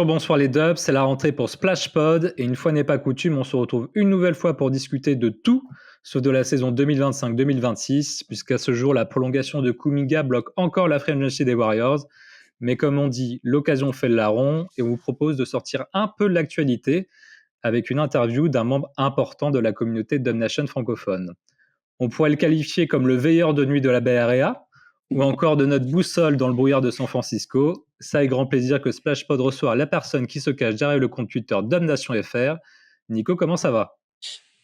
Bonjour, bonsoir les dubs, c'est la rentrée pour Splashpod et une fois n'est pas coutume, on se retrouve une nouvelle fois pour discuter de tout, sauf de la saison 2025-2026, puisqu'à ce jour, la prolongation de Kuminga bloque encore la franchise des Warriors. Mais comme on dit, l'occasion fait le larron et on vous propose de sortir un peu de l'actualité avec une interview d'un membre important de la communauté Dub Nation francophone. On pourrait le qualifier comme le veilleur de nuit de la Bay Area, ou encore de notre boussole dans le brouillard de San Francisco. Ça avec grand plaisir que Splashpod reçoit la personne qui se cache derrière le compte Twitter DubNationFR. Nico, comment ça va ?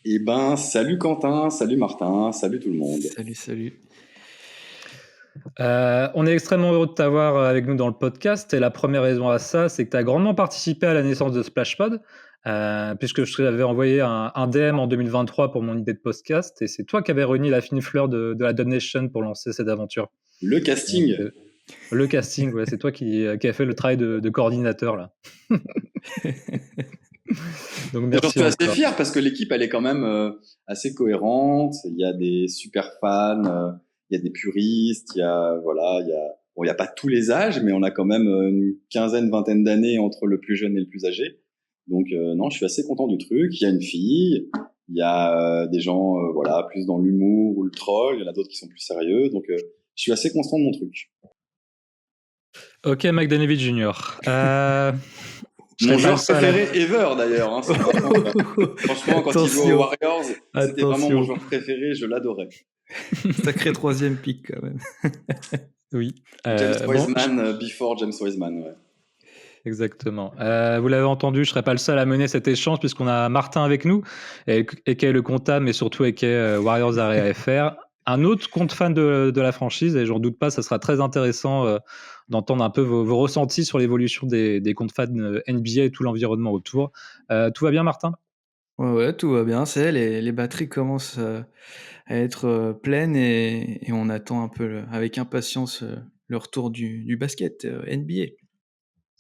Eh ben, salut Quentin, salut Martin, salut tout le monde. Salut. On est extrêmement heureux de t'avoir avec nous dans le podcast. Et la première raison à ça, c'est que tu as grandement participé à la naissance de Splashpod, puisque je t'avais envoyé un DM en 2023 pour mon idée de podcast. Et c'est toi qui avais réuni la fine fleur de la Dub Nation pour lancer cette aventure. Le casting. Donc, le casting, ouais, c'est toi qui a fait le travail de coordinateur là. Donc merci. J'en suis assez fier parce que l'équipe elle est quand même assez cohérente. Il y a des super fans, il y a des puristes, il y a pas tous les âges, mais on a quand même une vingtaine d'années entre le plus jeune et le plus âgé. Donc non, je suis assez content du truc. Il y a une fille, il y a des gens plus dans l'humour ou le troll, il y en a d'autres qui sont plus sérieux. Donc je suis assez content de mon truc. Ok, McDavid Jr. Mon joueur préféré ever d'ailleurs. Hein, franchement, quand il joue aux Warriors, c'était vraiment mon joueur préféré, je l'adorais. Sacré troisième pick quand même. Oui. James Wiseman, before James Wiseman, ouais. Exactement. Vous l'avez entendu, je ne serai pas le seul à mener cet échange puisqu'on a Martin avec nous, et qui est le comptable, mais surtout et qui est Warriors Area FR. Un autre compte fan de la franchise, et j'en doute pas, ça sera très intéressant d'entendre un peu vos ressentis sur l'évolution des comptes fans NBA et tout l'environnement autour. Tout va bien, Martin ? Ouais, tout va bien. C'est les batteries commencent à être pleines et on attend un peu avec impatience le retour du basket NBA.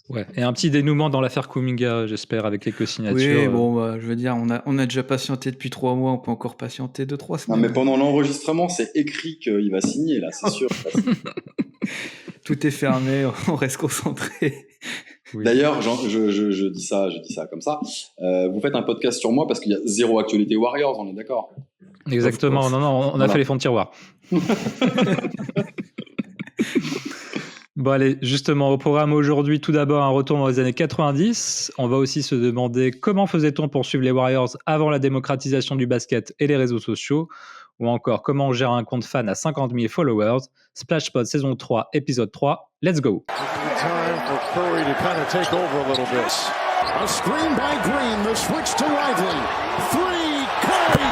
Ouais, et un petit dénouement dans l'affaire Kuminga, j'espère, avec quelques signatures. Oui, bon, je veux dire, on a déjà patienté depuis 3 mois, on peut encore patienter 2-3 semaines. Non, mais pendant l'enregistrement, c'est écrit qu'il va signer, là, c'est sûr. Tout est fermé, on reste concentré. Oui. D'ailleurs, je dis ça comme ça. Vous faites un podcast sur moi parce qu'il y a zéro actualité Warriors, on est d'accord ? Exactement, non, on a fait les fonds de tiroir. Bon allez, justement, au programme aujourd'hui, tout d'abord un retour dans les années 90. On va aussi se demander comment faisait-on pour suivre les Warriors avant la démocratisation du basket et les réseaux sociaux, ou encore comment on gère un compte fan à 50 000 followers. Splashpod saison 3, épisode 3, let's go. A screen by Green, the switch to Lively. Three, Curry.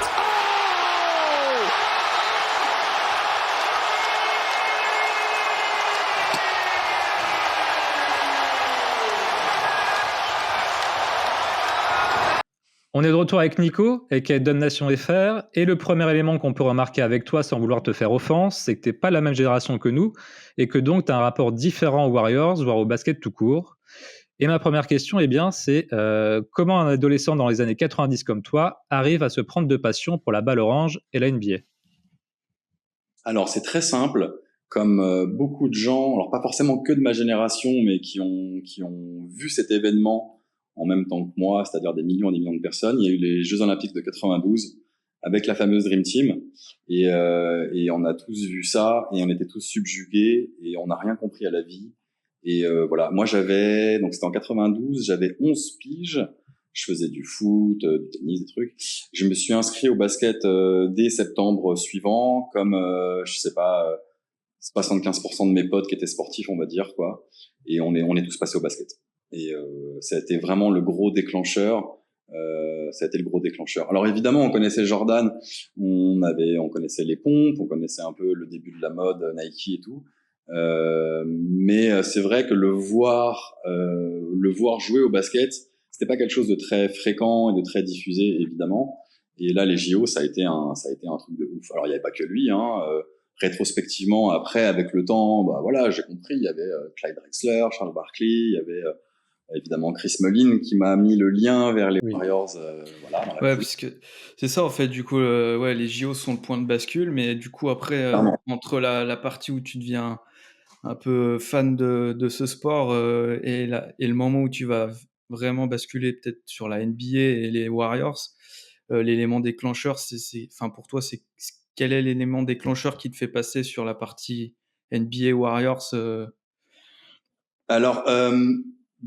On est de retour avec Nico, qui est DubNationFR, et le premier élément qu'on peut remarquer avec toi sans vouloir te faire offense, c'est que tu n'es pas la même génération que nous, et que donc tu as un rapport différent aux Warriors, voire au basket tout court. Et ma première question, c'est comment un adolescent dans les années 90 comme toi arrive à se prendre de passion pour la balle orange et la NBA ? Alors, c'est très simple. Comme beaucoup de gens, alors pas forcément que de ma génération, mais qui ont vu cet événement en même temps que moi, c'est-à-dire des millions et des millions de personnes. Il y a eu les Jeux Olympiques de 92 avec la fameuse Dream Team. Et on a tous vu ça et on était tous subjugués et on n'a rien compris à la vie. Et voilà, moi donc c'était en 92, j'avais 11 piges, je faisais du foot, du tennis, des trucs. Je me suis inscrit au basket dès septembre suivant, comme 75% de mes potes qui étaient sportifs, on va dire, quoi. Et on est tous passés au basket. Et ça a été vraiment le gros déclencheur. Ça a été le gros déclencheur. Alors évidemment, on connaissait Jordan, on connaissait les pompes, on connaissait un peu le début de la mode Nike et tout. Mais c'est vrai que le voir jouer au basket, c'était pas quelque chose de très fréquent et de très diffusé, évidemment. Et là, les JO, ça a été un truc de ouf. Alors il y avait pas que lui, hein. Rétrospectivement, après, avec le temps, j'ai compris. Il y avait Clyde Drexler, Charles Barkley, il y avait évidemment Chris Mullin qui m'a mis le lien vers les Warriors. Ouais, puisque c'est ça en fait. Du coup, les JO sont le point de bascule, mais du coup après, entre la partie où tu deviens un peu fan de ce sport, et le moment où tu vas vraiment basculer peut-être sur la NBA et les Warriors, l'élément déclencheur, enfin pour toi, quel est l'élément déclencheur qui te fait passer sur la partie NBA Warriors? Alors,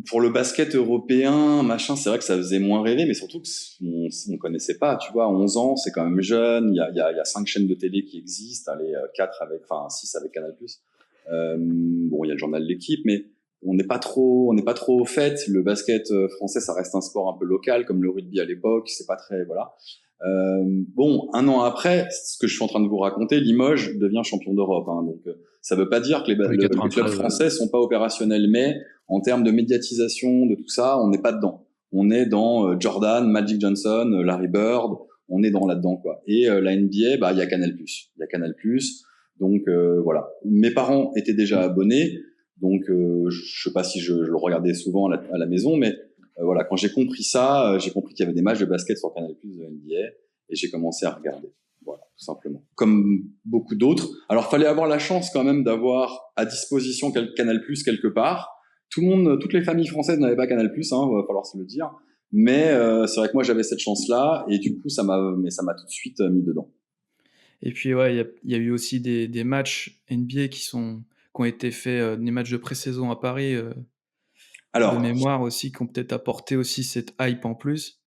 pour le basket européen, machin, c'est vrai que ça faisait moins rêver, mais surtout que on connaissait pas, tu vois, à 11 ans, c'est quand même jeune, il y a 5 chaînes de télé qui existent, allez, 4 avec, enfin, 6 avec Canal+. Bon, il y a le journal de l'équipe, mais on n'est pas trop au fait. Le basket français, ça reste un sport un peu local, comme le rugby à l'époque, c'est pas très, voilà. Bon, un an après, ce que je suis en train de vous raconter, Limoges devient champion d'Europe, hein, donc ça veut pas dire que Oui, les clubs 93. français sont pas opérationnels, mais en termes de médiatisation, de tout ça, on n'est pas dedans. On est dans Jordan, Magic Johnson, Larry Bird, on est dans là-dedans, quoi. Et la NBA, bah il y a Canal+. Il y a Canal+. Donc voilà. Mes parents étaient déjà abonnés, donc je sais pas si je le regardais souvent à la maison, mais voilà, quand j'ai compris ça, j'ai compris qu'il y avait des matchs de basket sur Canal+ de NBA, et j'ai commencé à regarder. Voilà, tout simplement. Comme beaucoup d'autres. Alors, fallait avoir la chance quand même d'avoir à disposition Canal+ quelque part. Toutes les familles françaises n'avaient pas Canal+, hein, va falloir se le dire. Mais c'est vrai que moi j'avais cette chance-là, et du coup ça m'a tout de suite mis dedans. Et puis ouais, il y a eu aussi des matchs NBA qui ont été faits, des matchs de pré-saison à Paris, de Alors, mémoire aussi, qui ont peut-être apporté aussi cette hype en plus.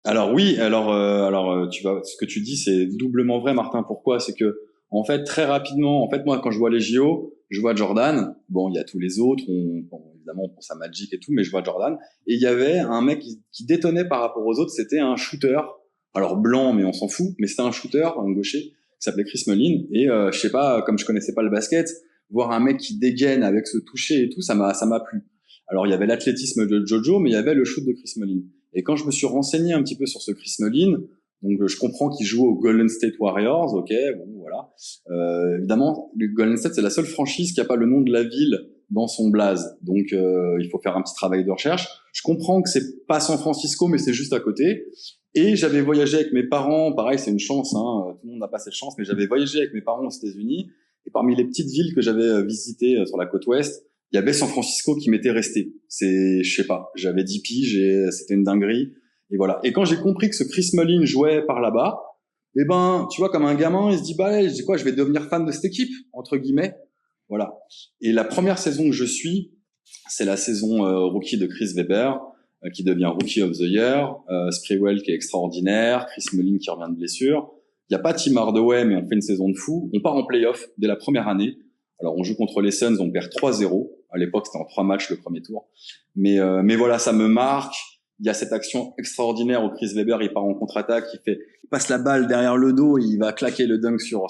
Alors oui, tu vas, ce que tu dis, c'est doublement vrai, Martin. Pourquoi? C'est que, en fait, très rapidement, en fait, moi, quand je vois les JO, je vois Jordan. Bon, il y a tous les autres, évidemment, on pense à Magic et tout, mais je vois Jordan. Et il y avait un mec qui détonnait par rapport aux autres, c'était un shooter. Alors blanc, mais on s'en fout, mais c'était un shooter, un gaucher, qui s'appelait Chris Mullin. Et je sais pas, comme je connaissais pas le basket, voir un mec qui dégaine avec ce toucher et tout, ça m'a plu. Alors il y avait l'athlétisme de Jojo, mais il y avait le shoot de Chris Mullin. Et quand je me suis renseigné un petit peu sur ce Chris Mullin, donc je comprends qu'il joue aux Golden State Warriors, ok, bon voilà. Évidemment, le Golden State c'est la seule franchise qui a pas le nom de la ville dans son blaze, donc il faut faire un petit travail de recherche. Je comprends que c'est pas San Francisco, mais c'est juste à côté. Et j'avais voyagé avec mes parents, pareil c'est une chance, hein, tout le monde n'a pas cette chance, mais j'avais voyagé avec mes parents aux États-Unis. Et parmi les petites villes que j'avais visitées sur la côte ouest, il y avait San Francisco qui m'était resté. Je sais pas, j'avais 10 piges et c'était une dinguerie. Et voilà. Et quand j'ai compris que ce Chris Mullin jouait par là-bas, eh ben, tu vois, comme un gamin, il se dit, bah, je dis quoi, je vais devenir fan de cette équipe, entre guillemets. Voilà. Et la première saison que je suis, c'est la saison rookie de Chris Webber, qui devient Rookie of the Year, Sprewell qui est extraordinaire, Chris Mullin qui revient de blessure. Il n'y a pas Tim Hardaway, mais on fait une saison de fou. On part en play-off dès la première année. Alors, on joue contre les Suns, on perd 3-0. À l'époque, c'était en 3 matchs le premier tour. Mais voilà, ça me marque. Il y a cette action extraordinaire où Chris Webber, il part en contre-attaque, il passe la balle derrière le dos, et il va claquer le dunk sur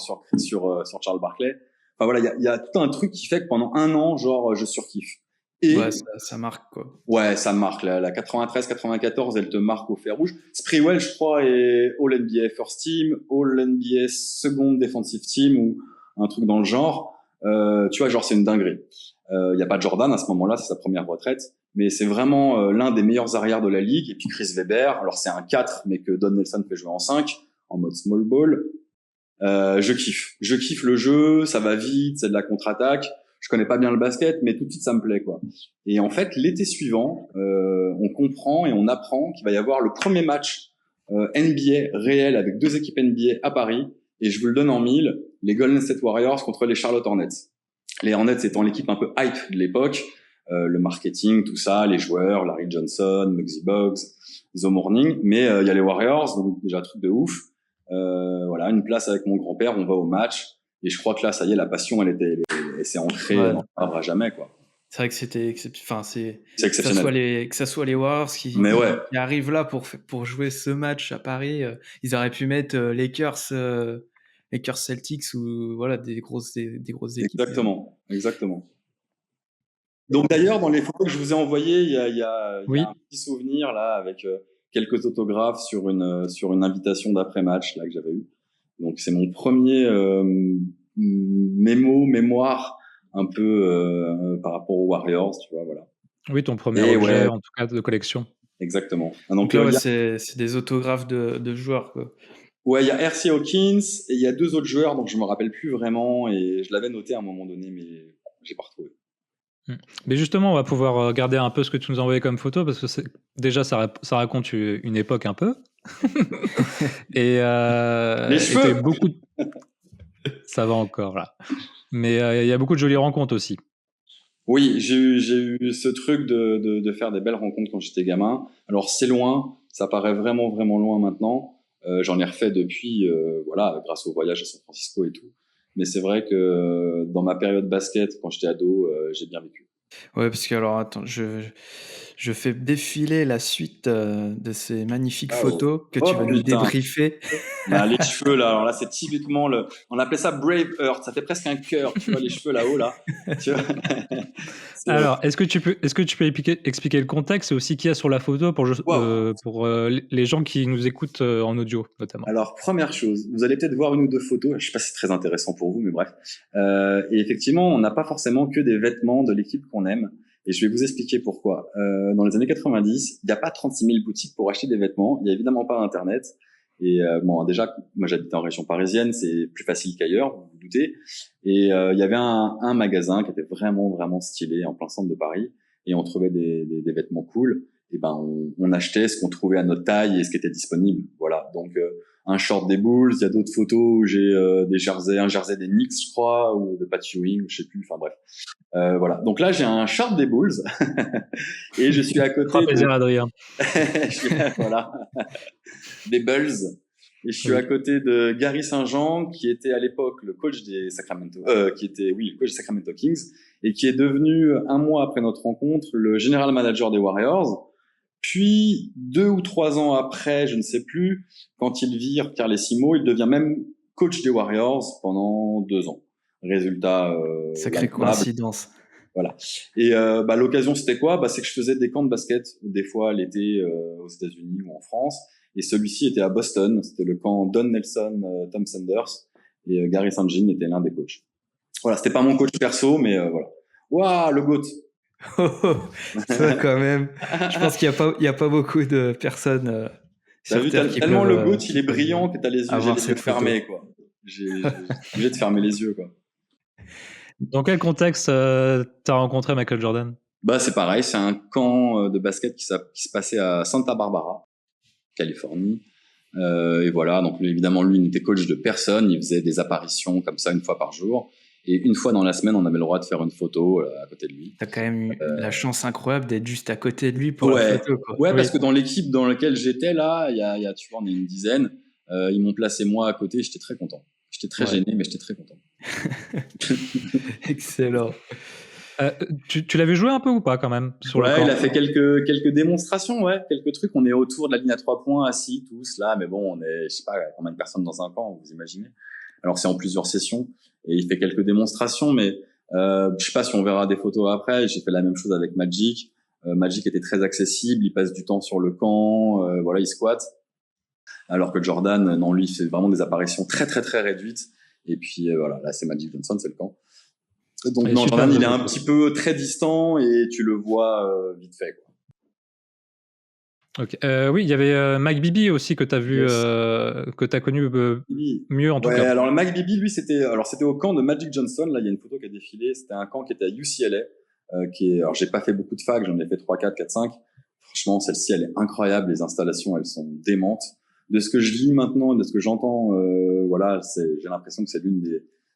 Charles Barkley. Enfin voilà, il y a tout un truc qui fait que pendant un an, genre, je surkiffe. Et Ouais, ça marque, quoi. ouais, ça marque. La 93-94, elle te marque au fer rouge. Sprewell, je crois, est All NBA First Team, All NBA Second Defensive Team ou un truc dans le genre. Tu vois, genre, c'est une dinguerie. Il y a pas Jordan à ce moment-là, c'est sa première retraite, mais c'est vraiment l'un des meilleurs arrières de la ligue. Et puis Chris Webber, alors c'est un 4, mais que Don Nelson fait jouer en 5, en mode small ball. Je kiffe le jeu, ça va vite, c'est de la contre-attaque. Je connais pas bien le basket, mais tout de suite ça me plaît, quoi. Et en fait, l'été suivant, on comprend et on apprend qu'il va y avoir le premier match NBA réel avec 2 équipes NBA à Paris. Et je vous le donne en 1000, les Golden State Warriors contre les Charlotte Hornets. Les Hornets étant l'équipe un peu hype de l'époque, le marketing, tout ça, les joueurs, Larry Johnson, Muggsy Bogues, The Morning. Mais il y a les Warriors, donc déjà un truc de ouf. Voilà, une place avec mon grand-père, on va au match. Et je crois que là, ça y est, la passion, elle s'est ancrée, Ouais. elle n'en parlera jamais, quoi. C'est vrai que c'est exceptionnel. que ça soit les Warriors Mais ouais. qui arrivent là pour jouer ce match à Paris, ils auraient pu mettre Lakers Celtics ou voilà des grosses équipes. Exactement. Donc d'ailleurs, dans les photos que je vous ai envoyées, il y a Oui. un petit souvenir là avec quelques autographes sur une invitation d'après-match là que j'avais eu. Donc c'est mon premier mémoire un peu par rapport aux Warriors, tu vois, voilà. Oui, ton premier Et objet, ouais. en tout cas, de collection. Exactement. Donc là, ouais, c'est des autographes de joueurs, quoi. Ouais, il y a R.C. Hawkins et il y a 2 autres joueurs, donc je me rappelle plus vraiment et je l'avais noté à un moment donné, mais j'ai pas retrouvé. Mais justement, on va pouvoir regarder un peu ce que tu nous as envoyé comme photo parce que déjà, ça raconte une époque un peu. Et Les t'as cheveux. eu beaucoup ça va encore là. Mais il y a beaucoup de jolies rencontres aussi. Oui, j'ai eu ce truc de faire des belles rencontres quand j'étais gamin. Alors c'est loin, ça paraît vraiment vraiment loin maintenant. J'en ai refait depuis, voilà, grâce au voyage à San Francisco et tout. Mais c'est vrai que dans ma période basket, quand j'étais ado, j'ai bien vécu. Ouais, parce que alors attends, je fais défiler la suite de ces magnifiques Ah, photos que tu oh vas nous putain. débriefer. Bah, les cheveux là, alors là c'est typiquement on appelait ça Brave Heart, ça fait presque un cœur, tu vois les cheveux là-haut là. Tu vois Alors, est-ce que tu peux expliquer le contexte et aussi qui y a sur la photo Wow. pour les gens qui nous écoutent en audio notamment. Alors première chose, vous allez peut-être voir une ou 2 photos, je sais pas si c'est très intéressant pour vous, mais bref. Et effectivement, on n'a pas forcément que des vêtements de l'équipe qu'on aime. Et je vais vous expliquer pourquoi. Dans les années 90, il n'y a pas 36 000 boutiques pour acheter des vêtements. Il n'y a évidemment pas Internet. Et bon, déjà, moi j'habitais en région parisienne, c'est plus facile qu'ailleurs, vous vous doutez. Et il y avait un magasin qui était vraiment vraiment stylé en plein centre de Paris, et on trouvait des vêtements cool. Et ben on achetait ce qu'on trouvait à notre taille et ce qui était disponible. Voilà. Donc un short des Bulls, il y a d'autres photos où j'ai un jersey des Knicks, je crois, ou de Pat Ewing, je sais plus. Enfin bref. Voilà. Donc là j'ai un short des Bulls et je suis à côté Plaisir, Adrien. voilà, des Bulls. Et je suis Oui. à côté de Gary Saint-Jean, qui était à l'époque le coach des Sacramento, le coach des Sacramento Kings, et qui est devenu, un mois après notre rencontre, le general manager des Warriors. Puis, 2 ou 3 ans après, je ne sais plus, quand il vire Carlesimo, il devient même coach des Warriors pendant 2 ans. Résultat, Sacrée lamentable. coïncidence. Voilà. Et l'occasion, c'était quoi? C'est que je faisais des camps de basket, des fois l'été aux États-Unis ou en France. Et celui-ci était à Boston. C'était le camp Don Nelson, Tom Sanders. Et Gary St. Jean était l'un des coachs. Voilà, c'était pas mon coach perso, mais voilà. Waouh, le GOAT. Ça quand même. Je pense qu'il y a pas beaucoup de personnes T'as sur vu, Terre qui tellement peuvent le GOAT, il est brillant que t'as les yeux, j'ai avoir les yeux cette photo. fermés, quoi. J'ai obligé de fermer les yeux, quoi. Dans quel contexte t'as rencontré Michael Jordan? C'est pareil, c'est un camp de basket qui se passait à Santa Barbara, Californie. Et voilà, donc évidemment, lui, il n'était coach de personne, il faisait des apparitions comme ça 1 fois par jour. Et 1 fois dans la semaine, on avait le droit de faire une photo à côté de lui. T'as quand même eu la chance incroyable d'être juste à côté de lui pour la photo, quoi. Ouais, Oui. parce que dans l'équipe dans laquelle j'étais là, il y a, tu vois, on est une dizaine. Ils m'ont placé moi à côté, j'étais très content. J'étais très gêné, mais j'étais très content. Excellent. Tu l'avais joué un peu ou pas quand même sur le camp? Il a fait quelques démonstrations, ouais, quelques trucs. On est autour de la ligne à 3 points, assis tous là, mais bon, on est, je sais pas, combien de personnes dans un camp, vous imaginez. Alors c'est en plusieurs sessions et il fait quelques démonstrations, mais je sais pas si on verra des photos après. J'ai fait la même chose avec Magic. Magic était très accessible, il passe du temps sur le camp, voilà, il squatte. Alors que Jordan, non, lui, il fait vraiment des apparitions très très très réduites. Et puis voilà, là c'est Magic Johnson, c'est le camp. Donc non, Jordan, il est un petit peu très distant et tu le vois vite fait, quoi. Okay. Oui, il y avait Mike Bibby aussi que tu as vu, Yes. que tu as connu mieux en tout cas. Alors le Mike Bibby, lui, c'était au camp de Magic Johnson. Là, il y a une photo qui a défilé. C'était un camp qui était à UCLA, alors j'ai pas fait beaucoup de facs, j'en ai fait 3, 4, 4, 5. Franchement, celle-ci, elle est incroyable. Les installations, elles sont démentes. De ce que je lis maintenant et de ce que j'entends, voilà, j'ai l'impression que c'est l'une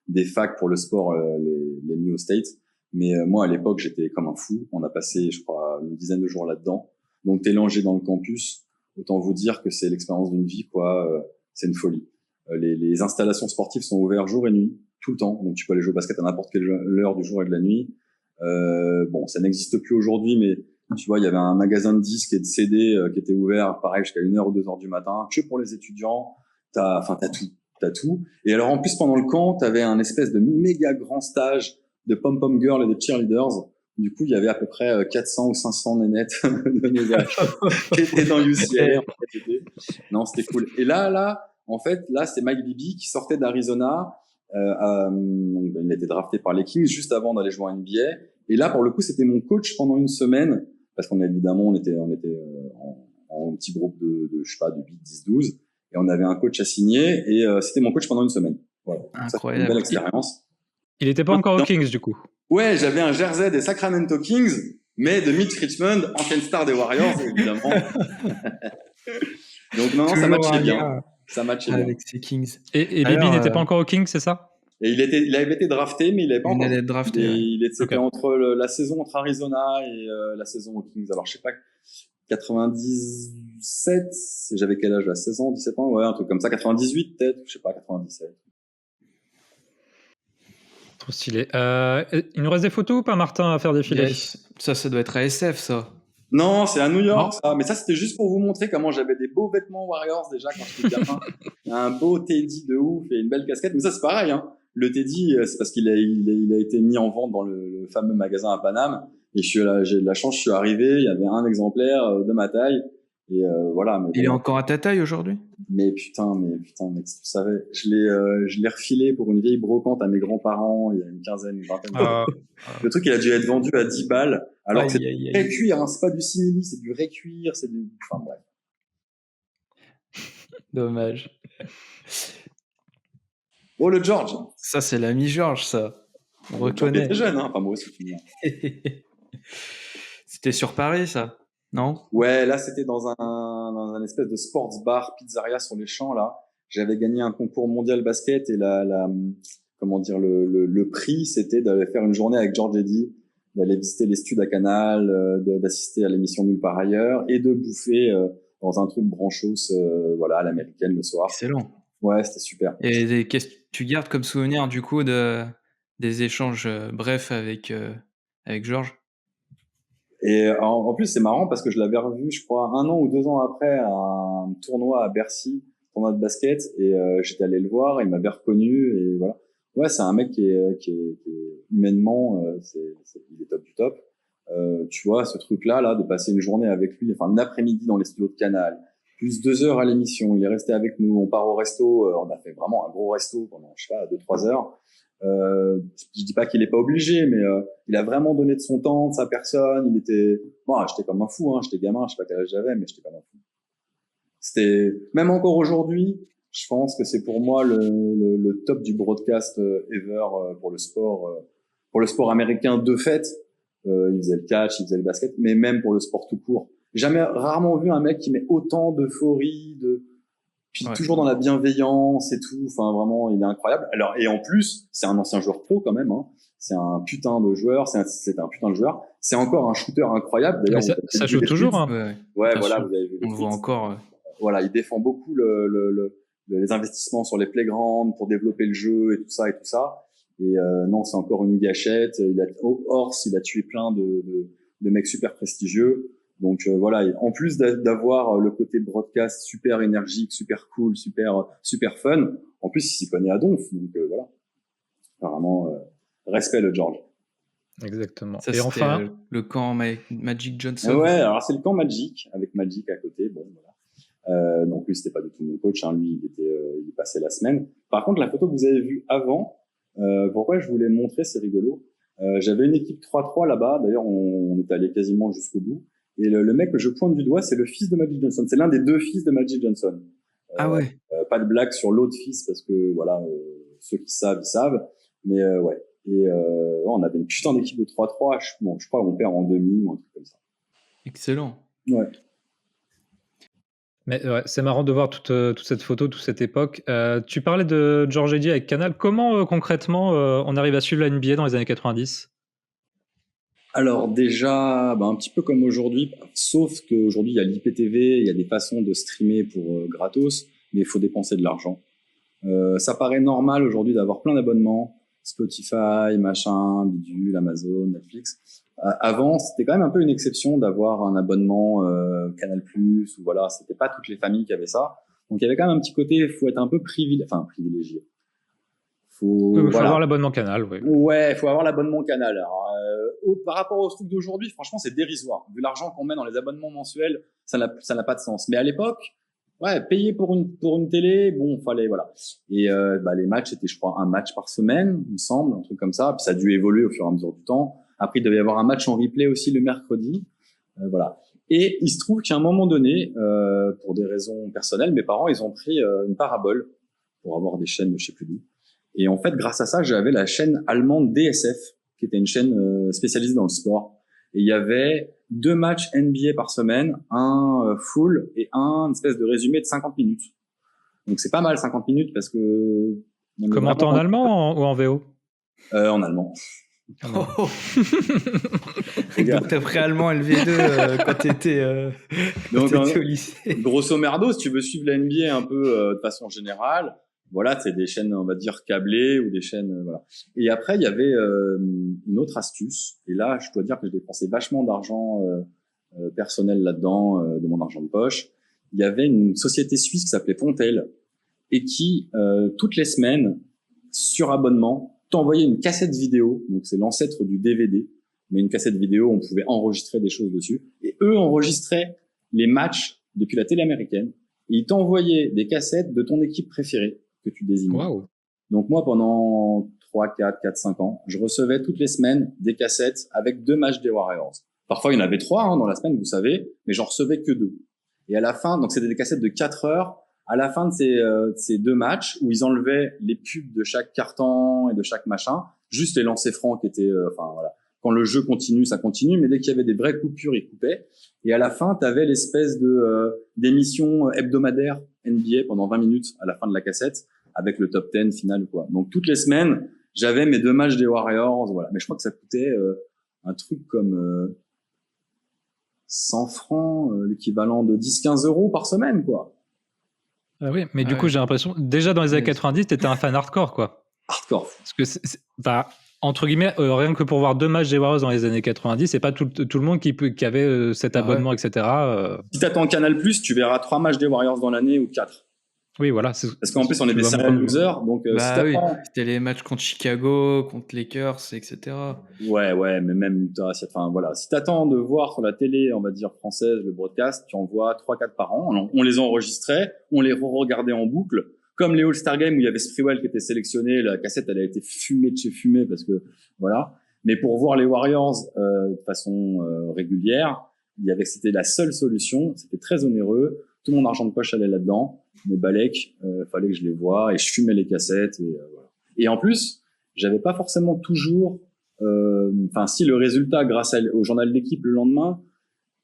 des facs pour le sport les mieux aux States. Mais moi, à l'époque, j'étais comme un fou. On a passé, je crois, une dizaine de jours là-dedans. Donc, t'es langé dans le campus. Autant vous dire que c'est l'expérience d'une vie, quoi. C'est une folie. Les installations sportives sont ouvertes jour et nuit, tout le temps. Donc, tu peux aller jouer au basket à n'importe quelle heure du jour et de la nuit. Bon, ça n'existe plus aujourd'hui, mais tu vois, il y avait un magasin de disques et de CD qui était ouvert, pareil, jusqu'à 1h ou 2h du matin, que pour les étudiants. T'as tout. Et alors, en plus, pendant le camp, t'avais un espèce de méga grand stage de pom-pom girls et de cheerleaders. Du coup, il y avait à peu près 400 ou 500 nénettes de nos âges qui étaient dans UCLA. Non, c'était cool. Et là, en fait, c'est Mike Bibby qui sortait d'Arizona. Il a été drafté par les Kings juste avant d'aller jouer en NBA. Et là, pour le coup, c'était mon coach pendant une semaine, parce qu'on était en petit groupe de je sais pas, de 8, 10, 12. et on avait un coach à signer et c'était mon coach pendant une semaine. Voilà. Ça, c'était une belle expérience. Il était pas encore aux Kings du coup. Ouais, j'avais un jersey des Sacramento Kings, mais de Mitch Richmond, ancienne star des Warriors, évidemment. Donc non, ça matchait bien. Ça matchait bien. Avec ces Kings. Et Bibi n'était pas encore aux Kings, c'est ça? Et il avait été drafté, mais il n'avait pas encore. Il allait être drafté. C'était entre la saison entre Arizona et la saison aux Kings. Alors je sais pas, 97. J'avais quel âge là? 16 ans, 17 ans, ouais, un truc comme ça. 98 peut-être, je sais pas, 97. Trop stylé. Il nous reste des photos ou pas, Martin, à faire défiler? Yes. Ça doit être à SF, ça. Non, c'est à New York, ça. Mais ça, c'était juste pour vous montrer comment j'avais des beaux vêtements Warriors déjà quand j'étais gamin. Un beau Teddy de ouf et une belle casquette. Mais ça, c'est pareil, hein. Le Teddy, c'est parce qu'il a été mis en vente dans le fameux magasin à Paname. Et j'ai de la chance, je suis arrivé, il y avait un exemplaire de ma taille. Et voilà. Mais il est encore à ta taille aujourd'hui? Mais putain, mec, si tu savais, je l'ai refilé pour une vieille brocante à mes grands-parents il y a une vingtaine d'années. Le truc, il a dû être vendu à 10 balles. Alors que c'est du vrai cuir, hein, c'est pas du simili, c'est du vrai cuir, c'est du. Enfin bref. Dommage. Oh, le George. Ça, c'est l'ami George, ça. On reconnaît. C'était jeune, hein. Enfin, moi aussi. C'était sur Paris, ça? Non? Ouais, là, c'était dans un espèce de sports bar, pizzeria sur les champs, là. J'avais gagné un concours mondial basket et comment dire, le prix, c'était d'aller faire une journée avec George Eddy, d'aller visiter les studs à Canal, d'assister à l'émission Nulle part ailleurs et de bouffer dans un truc branchos, voilà, à l'américaine le soir. Excellent. Ouais, c'était super. Et qu'est-ce que tu gardes comme souvenir, du coup, des échanges brefs avec Georges? Et en plus, c'est marrant parce que je l'avais revu, je crois, 1 an ou 2 ans après à un tournoi à Bercy, tournoi de basket, et j'étais allé le voir, il m'avait reconnu, et voilà. Ouais, c'est un mec qui est humainement, il est top du top. Tu vois, ce truc-là, de passer une journée avec lui, enfin une après-midi dans les studios de Canal, plus 2 heures à l'émission, il est resté avec nous, on part au resto, on a fait vraiment un gros resto pendant, je sais pas, 2-3 heures. Je dis pas qu'il est pas obligé, mais il a vraiment donné de son temps, de sa personne. Moi, j'étais comme un fou, hein. J'étais gamin, je sais pas quel âge j'avais, mais j'étais comme un fou. C'était même encore aujourd'hui, je pense que c'est pour moi le top du broadcast ever pour le sport américain de fait. Il faisait le catch, il faisait le basket, mais même pour le sport tout court. Rarement vu un mec qui met autant d'euphorie, puis toujours dans la bienveillance et tout. Enfin, vraiment, il est incroyable. Alors, et en plus, c'est un ancien joueur pro quand même, hein. C'est un putain de joueur. C'est un putain de joueur. C'est encore un shooter incroyable. D'ailleurs, ça joue toujours, hein. Ouais, voilà, vous avez vu. On le voit encore. Voilà, il défend beaucoup les investissements sur les playgrounds pour développer le jeu et tout ça et tout ça. Et non, c'est encore une gâchette. Il a tué plein de mecs super prestigieux. Donc voilà, et en plus d'avoir le côté broadcast super énergique, super cool, super fun, en plus il s'y connaît à donf. Donc voilà, apparemment respect le George. Exactement. Ça, et enfin le camp Magic Johnson. Ouais, alors c'est le camp Magic avec Magic à côté. Bon voilà. Donc lui c'était pas du tout mon coach, hein. Lui il passait la semaine. Par contre la photo que vous avez vue avant, pourquoi je voulais montrer, c'est rigolo. J'avais une équipe 3-3 là-bas. D'ailleurs on est allé quasiment jusqu'au bout. Et le mec que je pointe du doigt, c'est le fils de Magic Johnson. C'est l'un des 2 fils de Magic Johnson. Ah ouais. Pas de blague sur l'autre fils parce que voilà, ceux qui savent, ils savent. Mais ouais. Et on avait une putain d'équipe de 3-3. Je crois qu'on perd en demi ou un truc comme ça. Excellent. Ouais. Mais ouais, c'est marrant de voir toute cette photo, toute cette époque. Tu parlais de George Eddy avec Canal. Comment concrètement on arrive à suivre la NBA dans les années 90? Alors déjà, un petit peu comme aujourd'hui, sauf qu'aujourd'hui il y a l'IPTV, il y a des façons de streamer pour gratos, mais il faut dépenser de l'argent. Ça paraît normal aujourd'hui d'avoir plein d'abonnements, Spotify, machin, bidule, Amazon, Netflix. Avant, c'était quand même un peu une exception d'avoir un abonnement Canal+, ou voilà, c'était pas toutes les familles qui avaient ça. Donc il y avait quand même un petit côté, faut être un peu privilégié. Faut avoir l'abonnement Canal, oui. Ouais, faut avoir l'abonnement Canal. Alors, par rapport au truc d'aujourd'hui, franchement, c'est dérisoire. Vu l'argent qu'on met dans les abonnements mensuels, ça n'a pas de sens. Mais à l'époque, ouais, payer pour une télé, bon, fallait, voilà. Et les matchs, c'était, je crois, un match par semaine, il me semble, un truc comme ça. Puis ça a dû évoluer au fur et à mesure du temps. Après, il devait y avoir un match en replay aussi le mercredi, voilà. Et il se trouve qu'à un moment donné, pour des raisons personnelles, mes parents, ils ont pris une parabole pour avoir des chaînes, je sais plus d'où. Et en fait, grâce à ça, j'avais la chaîne allemande DSF, qui était une chaîne spécialisée dans le sport. Et il y avait 2 matchs NBA par semaine, un full et un espèce de résumé de 50 minutes. Donc c'est pas mal 50 minutes parce que... Commenté en allemand ou en VO? En allemand. Oh. Donc t'as pris allemand LV2 quand t'étais au lycée. Grosso merdo, si tu veux suivre la NBA un peu de façon générale, voilà, c'est des chaînes, on va dire, câblées ou des chaînes, voilà. Et après, il y avait une autre astuce. Et là, je dois dire que j'ai dépensé vachement d'argent personnel là-dedans, de mon argent de poche. Il y avait une société suisse qui s'appelait Pontel et qui, toutes les semaines, sur abonnement, t'envoyait une cassette vidéo. Donc, c'est l'ancêtre du DVD. Mais une cassette vidéo, on pouvait enregistrer des choses dessus. Et eux enregistraient les matchs depuis la télé américaine. Et ils t'envoyaient des cassettes de ton équipe préférée que tu désignais. Wow. Donc moi, pendant 3, 4, 5 ans, je recevais toutes les semaines des cassettes avec 2 matchs des Warriors. Parfois, il y en avait 3 dans la semaine, vous savez, mais j'en recevais que 2. Et à la fin, donc c'était des cassettes de 4 heures. À la fin de ces 2 matchs, où ils enlevaient les pubs de chaque carton et de chaque machin, juste les lancers francs qui étaient... voilà. Quand le jeu continue, ça continue, mais dès qu'il y avait des vraies coupures, ils coupaient. Et à la fin, tu avais l'espèce d'émission hebdomadaire NBA pendant 20 minutes à la fin de la cassette, avec le top 10 final, quoi. Donc toutes les semaines, j'avais mes 2 matchs des Warriors, voilà. Mais je crois que ça coûtait un truc comme 100 francs, l'équivalent de 10-15 euros par semaine, quoi. Ah oui, mais du coup, j'ai l'impression, déjà dans les années 90, t'étais un fan hardcore, quoi. Hardcore. Parce que entre guillemets, rien que pour voir 2 matchs des Warriors dans les années 90, c'est pas tout le monde qui avait cet abonnement, etc. Si t'attends Canal+, tu verras 3 matchs des Warriors dans l'année ou 4. Oui, voilà. Parce qu'en plus, on est des serial losers, donc si t'attends... C'était les matchs contre Chicago, contre Lakers, etc. Ouais, mais même, voilà. Si t'attends de voir sur la télé, on va dire française, le broadcast, tu en vois 3-4 par an. On les enregistrait, on les regardait en boucle. Comme les All-Star Games où il y avait Sprewell qui était sélectionné, la cassette, elle a été fumée de chez fumée parce que, voilà. Mais pour voir les Warriors, de façon régulière, c'était la seule solution. C'était très onéreux. Tout mon argent de poche allait là-dedans. Mes balèques, fallait que je les voie et je fumais les cassettes et voilà. Et en plus, j'avais pas forcément toujours, si le résultat grâce au journal d'équipe le lendemain,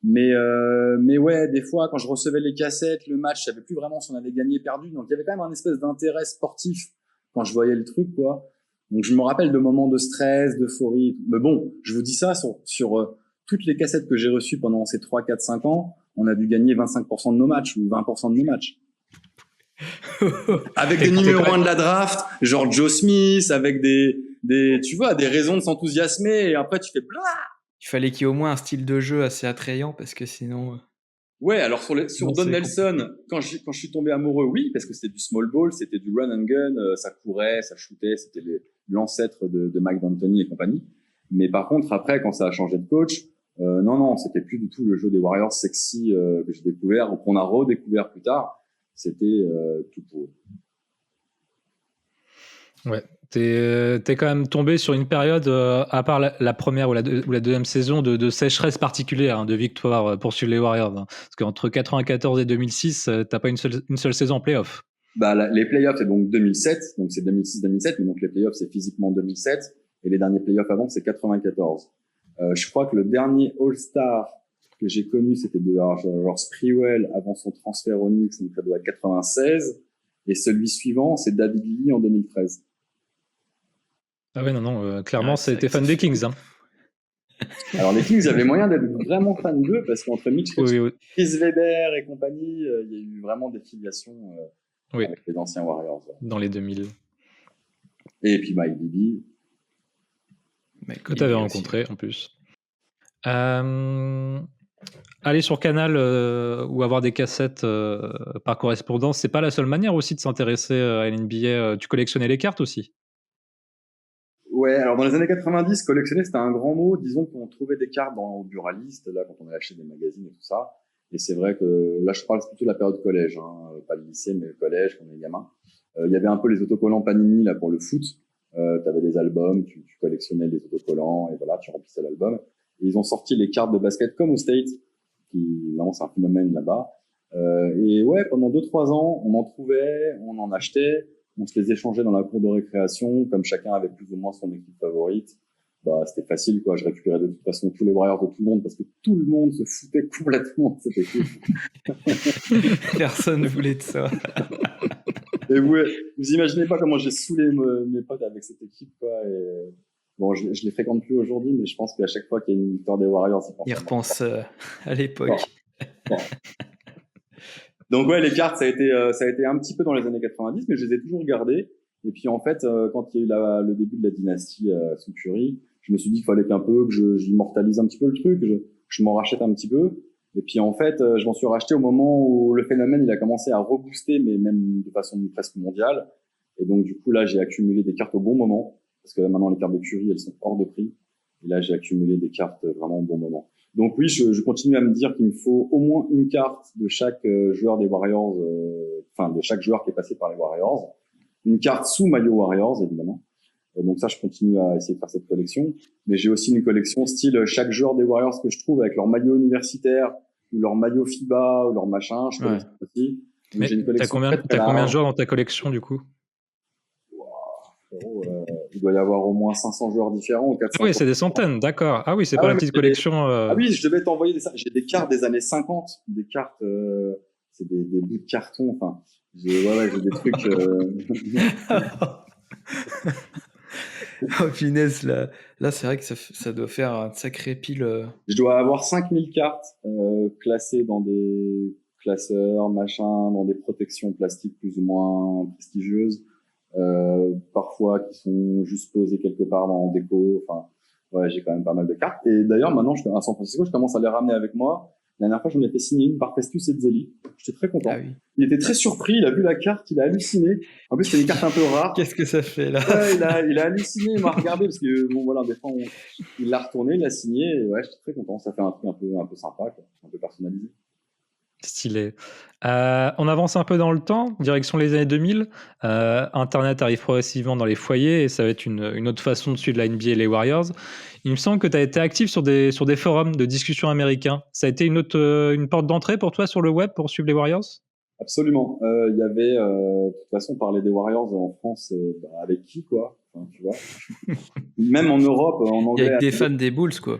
mais ouais, des fois quand je recevais les cassettes, le match, je savais plus vraiment si on avait gagné, perdu. Donc il y avait quand même un espèce d'intérêt sportif quand je voyais le truc, quoi. Donc je me rappelle de moments de stress, d'euphorie. Mais bon, je vous dis ça sur toutes les cassettes que j'ai reçues pendant ces 3, 4, 5 ans, on a dû gagner 25% de nos matchs ou 20% de nos matchs. Avec des numéros 1 de la draft, genre Joe Smith, avec tu vois, des raisons de s'enthousiasmer et après tu fais blah. Il fallait qu'il y ait au moins un style de jeu assez attrayant parce que sinon... Ouais, alors sur Don Nelson, quand je suis tombé amoureux, oui, parce que c'était du small ball, c'était du run and gun, ça courait, ça shootait, c'était l'ancêtre de Mike D'Antoni et compagnie. Mais par contre, après, quand ça a changé de coach, non, c'était plus du tout le jeu des Warriors sexy que j'ai découvert ou qu'on a redécouvert plus tard. C'était tout pour eux. Ouais, t'es quand même tombé sur une période, à part la première ou la deuxième saison, de sécheresse particulière, de victoire pour suivre les Warriors. Hein. Parce qu'entre 94 et 2006, t'as pas une seule saison en play-off. Les playoffs, c'est donc 2007, donc c'est 2006-2007, mais donc les playoffs, c'est physiquement 2007, et les derniers playoffs avant, c'est 94. Je crois que le dernier All-Star que j'ai connu, c'était de genre Sprewell avant son transfert au Knicks, donc ça doit être 96, et celui suivant, c'est David Lee en 2013. Ah ouais, non, clairement, c'était fan des Kings. Hein. Alors les Kings, il y avait moyen d'être vraiment fan d'eux, parce qu'entre Mitch Chris Weber et compagnie, il y a eu vraiment des filiations avec les anciens Warriors. Ouais. Dans les 2000. Et puis Mike Bibby. Que tu avais rencontré en plus. Aller sur Canal ou avoir des cassettes par correspondance, c'est pas la seule manière aussi de s'intéresser à l'NBA. Tu collectionnais les cartes aussi? Ouais, alors dans les années 90, collectionner c'était un grand mot. Disons qu'on trouvait des cartes dans Buralist, là quand on allait acheter des magazines et tout ça. Et c'est vrai que là je parle plutôt de la période collège, pas le lycée mais le collège quand on est gamin. Il y avait un peu les autocollants Panini là pour le foot. T'avais des albums, tu collectionnais les autocollants et voilà, tu remplissais l'album. Et ils ont sorti les cartes de basket comme au States, vraiment, c'est un phénomène là-bas. Et ouais, pendant 2-3 ans, on en trouvait, on en achetait, on se les échangeait dans la cour de récréation, comme chacun avait plus ou moins son équipe favorite. Bah, c'était facile, quoi. Je récupérais de toute façon tous les Warriors de tout le monde parce que tout le monde se foutait complètement de cette équipe. Personne voulait de ça. Et vous imaginez pas comment j'ai saoulé mes potes avec cette équipe, quoi. Et bon, je les fréquente plus aujourd'hui, mais je pense qu'à chaque fois qu'il y a une victoire des Warriors, Il repense à l'époque. Bon. Donc ouais, les cartes, ça a été un petit peu dans les années 90, mais je les ai toujours gardées. Et puis en fait, quand il y a eu le début de la dynastie sous Curry, je me suis dit qu'il fallait qu'un peu que j'immortalise un petit peu le truc, je m'en rachète un petit peu. Et puis en fait, je m'en suis racheté au moment où le phénomène il a commencé à rebooster, mais même de façon presque mondiale. Et donc du coup là, j'ai accumulé des cartes au bon moment, parce que maintenant les cartes de Curry elles sont hors de prix. Et là, j'ai accumulé des cartes vraiment au bon moment. Donc oui, je continue à me dire qu'il me faut au moins une carte de chaque joueur des Warriors, enfin de chaque joueur qui est passé par les Warriors. Une carte sous maillot Warriors, évidemment. Donc ça, je continue à essayer de faire cette collection. Mais j'ai aussi une collection style chaque joueur des Warriors que je trouve avec leur maillot universitaire ou leur maillot FIBA ou leur machin. Je collectionne aussi. Donc, mais j'ai une collection t'as combien de joueurs dans ta collection du coup? Il doit y avoir au moins 500 joueurs différents ou 400. Oui, c'est des centaines, d'accord. Ah oui, c'est pas la petite collection. Ah oui, je devais t'envoyer j'ai des cartes des années 50, des cartes, c'est des bouts de carton. Enfin, j'ai des trucs. Oh punaise, là c'est vrai que ça doit faire un sacré pile. Je dois avoir 5000 cartes classées dans des classeurs, machin, dans des protections plastiques plus ou moins prestigieuses, parfois qui sont juste posées quelque part en déco. Enfin, ouais, j'ai quand même pas mal de cartes. Et d'ailleurs, maintenant, à San Francisco, je commence à les ramener avec moi. La dernière fois, j'en ai fait signer une par Festus et Zeli. J'étais très content. Ah oui. Il était très surpris, il a vu la carte, il a halluciné. En plus, c'était des cartes un peu rares. Qu'est-ce que ça fait là? Ouais, il a halluciné, il m'a regardé parce que bon voilà, des fois il l'a retourné, il l'a signé et ouais, j'étais très content. Ça fait un truc un peu sympa, quoi, un peu personnalisé. Stylé. On avance un peu dans le temps, direction les années 2000. Internet arrive progressivement dans les foyers et ça va être une autre façon de suivre la NBA et les Warriors. Il me semble que tu as été actif sur des forums de discussion américains. Ça a été une porte d'entrée pour toi sur le web pour suivre les Warriors? Absolument. Il y avait, de toute façon, parler des Warriors en France, avec qui, quoi, enfin, tu vois. Même en Europe, en anglais. Il y a des fans des Bulls, quoi.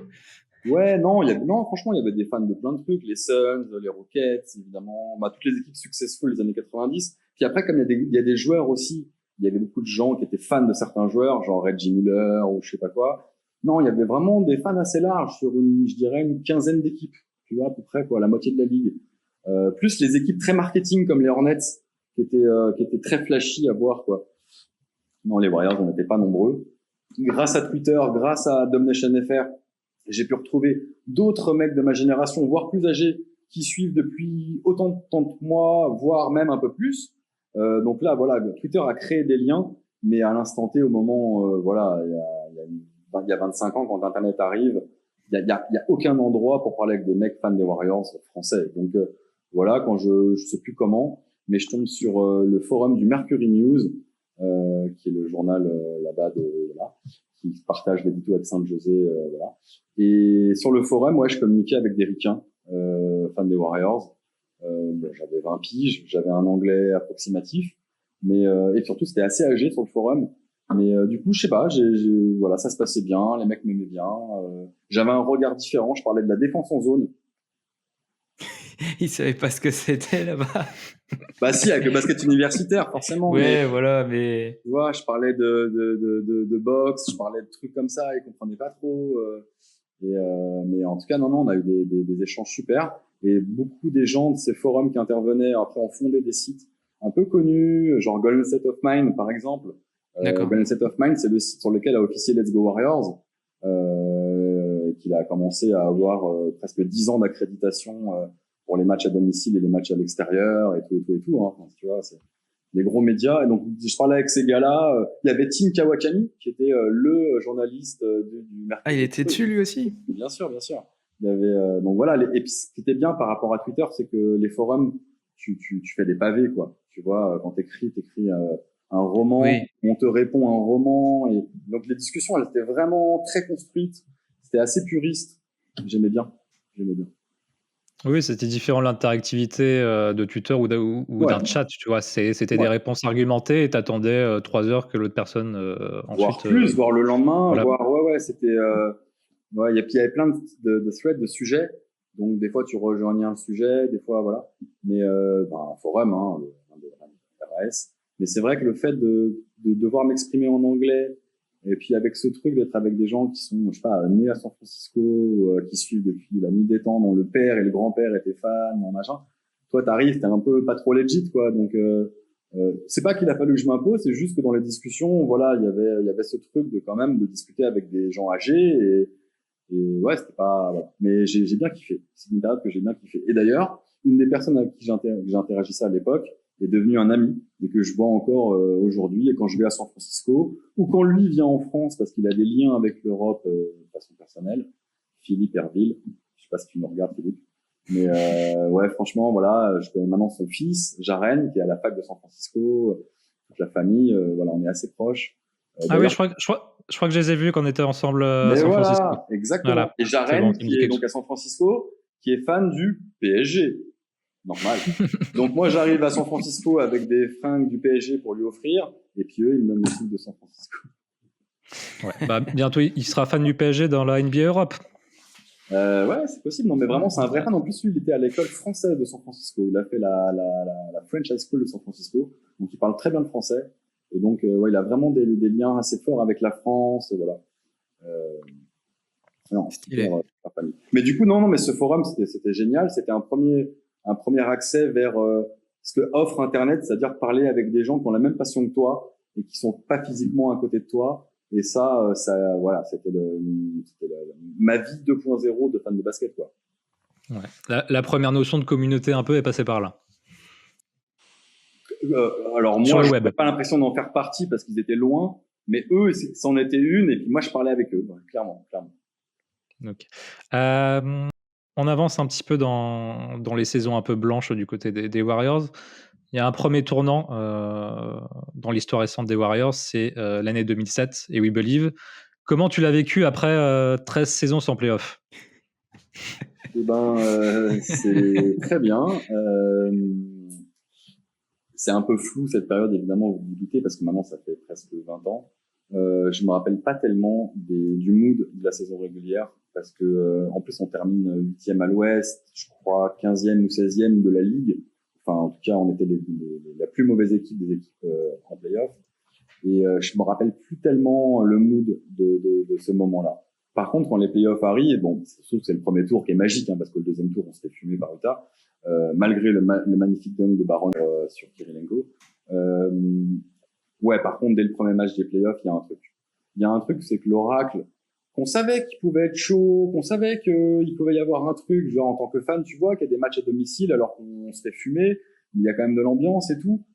Ouais, non, franchement, il y avait des fans de plein de trucs, les Suns, les Rockets, évidemment, toutes les équipes successful des années 90. Puis après, comme il y a des joueurs aussi, il y avait beaucoup de gens qui étaient fans de certains joueurs, genre Reggie Miller ou je sais pas quoi. Non, il y avait vraiment des fans assez larges sur je dirais, une quinzaine d'équipes, tu vois, à peu près, quoi, la moitié de la ligue. Plus les équipes très marketing comme les Hornets, qui étaient très flashy à voir, quoi. Non, les Warriors, on n'était pas nombreux. Grâce à Twitter, grâce à Domination FR, j'ai pu retrouver d'autres mecs de ma génération, voire plus âgés, qui suivent depuis autant de temps que moi, voire même un peu plus. Donc là, voilà, Twitter a créé des liens, mais à l'instant T, au moment, voilà, il y a 25 ans, quand Internet arrive, il y a aucun endroit pour parler avec des mecs fans des Warriors français. Donc voilà, quand je sais plus comment, mais je tombe sur le forum du Mercury News, qui est le journal là-bas qui partage l'édito avec Saint-José, voilà. Et sur le forum, ouais, je communiquais avec des ricains, fans des Warriors. J'avais 20 piges, j'avais un anglais approximatif, mais et surtout c'était assez âgé sur le forum. Mais du coup, je sais pas, voilà, ça se passait bien, les mecs m'aimaient bien. J'avais un regard différent. Je parlais de la défense en zone. Ils savaient pas ce que c'était là-bas. Bah si, avec le basket universitaire, forcément. Ouais, mais, voilà, mais tu vois, je parlais de boxe, je parlais de trucs comme ça, ils comprenaient pas trop. Mais en tout cas, non, on a eu des échanges super. Et beaucoup des gens de ces forums qui intervenaient après ont fondé des sites un peu connus, genre Golden State of Mind, par exemple. Golden State of Mind, c'est le site sur lequel a officié Let's Go Warriors, qu'il a commencé à avoir presque 10 ans d'accréditation pour les matchs à domicile et les matchs à l'extérieur et tout. Hein. Enfin, tu vois, c'est des gros médias. Et donc, je parlais avec ces gars-là. Il y avait Tim Kawakami, qui était le journaliste du Mercury. Ah, il était dessus lui aussi? Bien sûr. Il y avait donc voilà. Et puis, ce qui était bien par rapport à Twitter, c'est que les forums, tu fais des pavés, quoi. Tu vois, quand t'écris un roman, oui. On te répond un roman, et donc les discussions, elles étaient vraiment très construites. C'était assez puriste. J'aimais bien. Oui, c'était différent de l'interactivité de Twitter ou Ouais, d'un chat, tu vois. C'était des ouais. réponses argumentées et t'attendais 3 heures que l'autre personne Voire ensuite. plus, voire le lendemain, Voilà. voire ouais, c'était ouais, puis il y avait plein de threads, de sujets. Donc des fois tu rejoignais un sujet, des fois voilà. Mais un forum, hein, de RAS. Mais c'est vrai que le fait de devoir m'exprimer en anglais et puis avec ce truc d'être avec des gens qui sont, je sais pas, nés à San Francisco, qui suivent depuis la nuit des temps, dont le père et le grand-père étaient fans, machin. Toi, t'arrives, t'es un peu pas trop legit, quoi. Donc c'est pas qu'il a fallu que je m'impose, c'est juste que dans les discussions, voilà, il y avait ce truc de quand même de discuter avec des gens âgés et ouais, c'était pas, voilà. Mais j'ai bien kiffé. C'est une période que j'ai bien kiffé. Et d'ailleurs, une des personnes avec qui j'interagissais à l'époque est devenue un ami et que je vois encore aujourd'hui. Et quand je vais à San Francisco ou quand lui vient en France parce qu'il a des liens avec l'Europe de façon personnelle, Philippe Herville, je sais pas si tu me regardes Philippe, mais ouais, franchement, voilà, je connais maintenant son fils, Jaren, qui est à la fac de San Francisco, toute la famille, voilà, on est assez proches. Ah oui, D'ailleurs, je crois que je les ai vus quand on était ensemble à mais San Francisco. voilà, exactement. Voilà, Et c'est bon, Jaren, tu me dis qui est quelque donc chose. à San Francisco, qui est fan du PSG. Normal. Donc moi, j'arrive à San Francisco avec des fringues du PSG pour lui offrir, et puis eux, ils me donnent des trucs de San Francisco. Ouais. Bah, bientôt, il sera fan du PSG dans la NBA Europe. Ouais, c'est possible. Non, mais vraiment, c'est un vrai fan. En plus, lui, il était à l'école française de San Francisco. Il a fait la French High School de San Francisco. Donc, il parle très bien le français. Et donc, ouais, il a vraiment des liens assez forts avec la France. Et voilà. Non, Stylé. super famille. Mais du coup, non, mais ce forum, c'était génial. C'était un premier accès vers ce que offre Internet, c'est-à-dire parler avec des gens qui ont la même passion que toi et qui sont pas physiquement à côté de toi. Et ça, voilà, c'était ma vie 2.0 de fan de basket, quoi. Ouais. La première notion de communauté un peu est passée par là. Alors Sur moi, le je web. n'avais pas l'impression d'en faire partie parce qu'ils étaient loin, mais eux, c'en était une. Et puis moi, je parlais avec eux, ouais, clairement. Ok. On avance un petit peu dans les saisons un peu blanches du côté des Warriors. Il y a un premier tournant dans l'histoire récente des Warriors, c'est l'année 2007 et We Believe. Comment tu l'as vécu après 13 saisons sans playoff? Eh ben, c'est très bien. C'est un peu flou cette période, évidemment, vous vous doutez, parce que maintenant ça fait presque 20 ans. Je me rappelle pas tellement du mood de la saison régulière, parce que en plus on termine 8e à l'Ouest, je crois 15e ou 16e de la ligue. Enfin, en tout cas, on était la plus mauvaise équipe des équipes en playoff. Et je me rappelle plus tellement le mood de ce moment-là. Par contre, quand les playoffs arrivent, bon, sauf que c'est le premier tour qui est magique, hein, parce que le deuxième tour, on se fait fumer par Utah, malgré le magnifique dunk de Baron sur Kirilenko. Ouais, par contre, dès le premier match des playoffs, il y a un truc. Il y a un truc, c'est que l'Oracle, qu'on savait qu'il pouvait être chaud, qu'on savait qu'il pouvait y avoir un truc, genre en tant que fan, tu vois, qu'il y a des matchs à domicile alors qu'on se fait fumer, mais il y a quand même de l'ambiance et tout.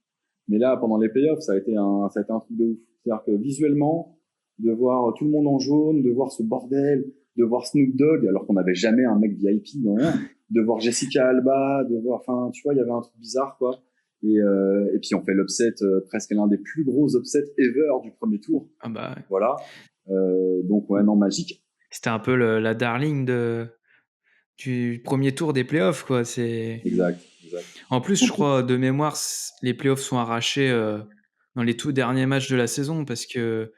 Mais là, pendant les playoffs, ça a été un truc de ouf. C'est-à-dire que visuellement, de voir tout le monde en jaune, de voir ce bordel, de voir Snoop Dogg, alors qu'on n'avait jamais un mec VIP, rien, de voir Jessica Alba, de voir, enfin, tu vois, il y avait un truc bizarre, quoi. Et puis on fait l'upset, presque l'un des plus gros upsets ever du premier tour. Ah bah, Voilà. Donc ouais, non, magique. c'était un peu la darling du premier tour des playoffs, quoi. Exact. En plus, je crois, de mémoire, les playoffs sont arrachés dans les tout derniers matchs de la saison parce que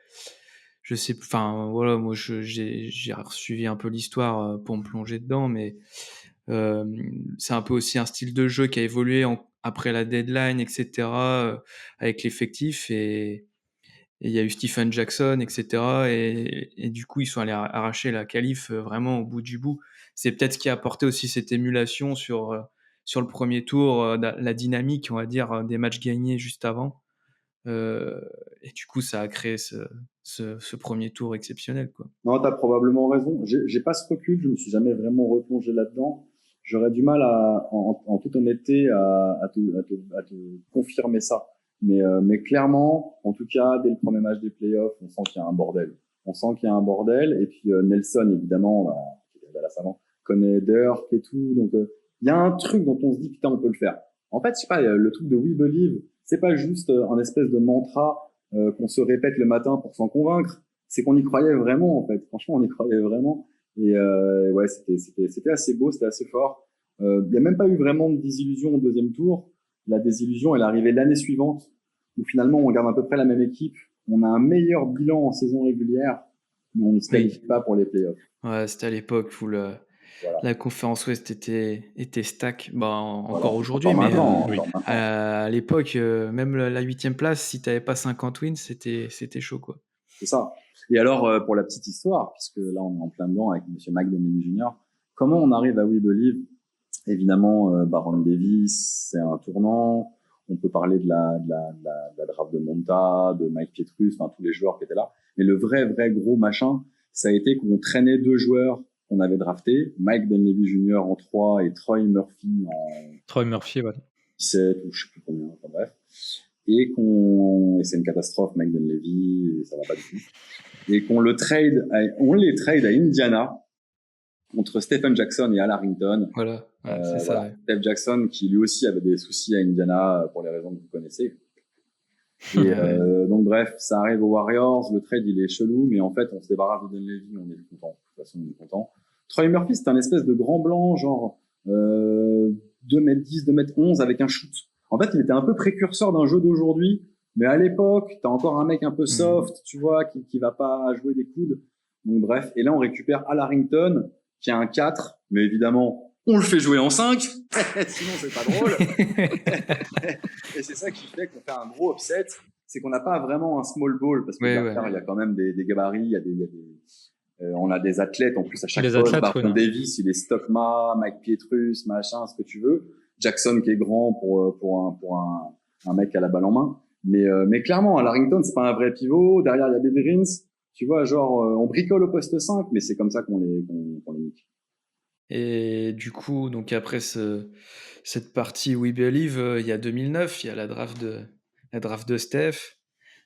je sais, enfin voilà, moi j'ai suivi un peu l'histoire pour me plonger dedans, mais c'est un peu aussi un style de jeu qui a évolué après la deadline, etc. Avec l'effectif et il y a eu Stephen Jackson, etc. Et du coup, ils sont allés arracher la qualif vraiment au bout du bout. C'est peut-être ce qui a apporté aussi cette émulation sur le premier tour, la dynamique, on va dire, des matchs gagnés juste avant. Et du coup, ça a créé ce premier tour exceptionnel, quoi. Non, t'as probablement raison. J'ai pas ce recul, je me suis jamais vraiment replongé là-dedans. J'aurais du mal en toute honnêteté, à te confirmer ça. Mais clairement, en tout cas, dès le premier match des playoffs, on sent qu'il y a un bordel. On sent qu'il y a un bordel. Et puis Nelson, évidemment, qui est à la savant, connaît Dirk et tout. Donc il y a un truc dont on se dit putain, on peut le faire. En fait, je sais pas, le truc de We Believe, c'est pas juste un espèce de mantra qu'on se répète le matin pour s'en convaincre. C'est qu'on y croyait vraiment, en fait. Franchement, on y croyait vraiment. Et ouais, c'était assez beau, c'était assez fort. Il n'y a même pas eu vraiment de désillusion au deuxième tour. La désillusion, elle est arrivée l'année suivante, où finalement, on garde à peu près la même équipe. On a un meilleur bilan en saison régulière, mais on ne se qualifie pas pour les playoffs. Ouais, c'était à l'époque où Voilà. la conférence Ouest était stack. Bah, encore Voilà. aujourd'hui, Encore mais maintenant, oui. encore maintenant. à l'époque, même la 8e place, si t'avais pas 50 wins, c'était chaud, quoi. C'est ça. Et alors, pour la petite histoire, puisque là, on est en plein dedans avec Monsieur McDonnell Jr., comment on arrive à We Believe? Évidemment, Baron Davis, c'est un tournant. On peut parler de la draft de Monta, de Mike Pietrus, enfin tous les joueurs qui étaient là. Mais le vrai gros machin, ça a été qu'on traînait 2 joueurs qu'on avait draftés, Mike Dunleavy Jr. en 3 et Troy Murphy en Troy Murphy, ouais. 17 ou je sais plus combien, enfin bref. Et c'est une catastrophe, Mike Dunleavy, et ça va pas du tout. Et on les trade à Indiana contre Stephen Jackson et Al Harrington. Voilà, c'est ça. Voilà. Ouais. Stephen Jackson qui lui aussi avait des soucis à Indiana pour les raisons que vous connaissez. Et donc bref, ça arrive aux Warriors, le trade il est chelou, mais en fait on se débarrasse de Dunleavy, on est content. De toute façon on est content. Troy Murphy c'est un espèce de grand blanc, genre 2m10, 2m11 avec un shoot. En fait il était un peu précurseur d'un jeu d'aujourd'hui, mais à l'époque t'as encore un mec un peu soft, tu vois, qui va pas jouer des coudes. Donc bref, et là on récupère Al Harrington qui a un 4, mais évidemment on le fait jouer en 5, sinon c'est pas drôle. Et c'est ça qui fait qu'on fait un gros upset, c'est qu'on n'a pas vraiment un small ball, parce que il y a quand même des gabarits, il y a des on a des athlètes en plus à chaque poste. Baron Davis, il est Stockma, Mike Pietrus, machin, ce que tu veux. Jackson qui est grand pour un mec à la balle en main. Mais clairement, à Larrington, c'est pas un vrai pivot. Derrière, il y a Bedrins. Tu vois, genre, on bricole au poste 5, mais c'est comme ça qu'on les nique. Et du coup, donc après cette partie We Believe, il y a 2009, il y a la draft de Steph.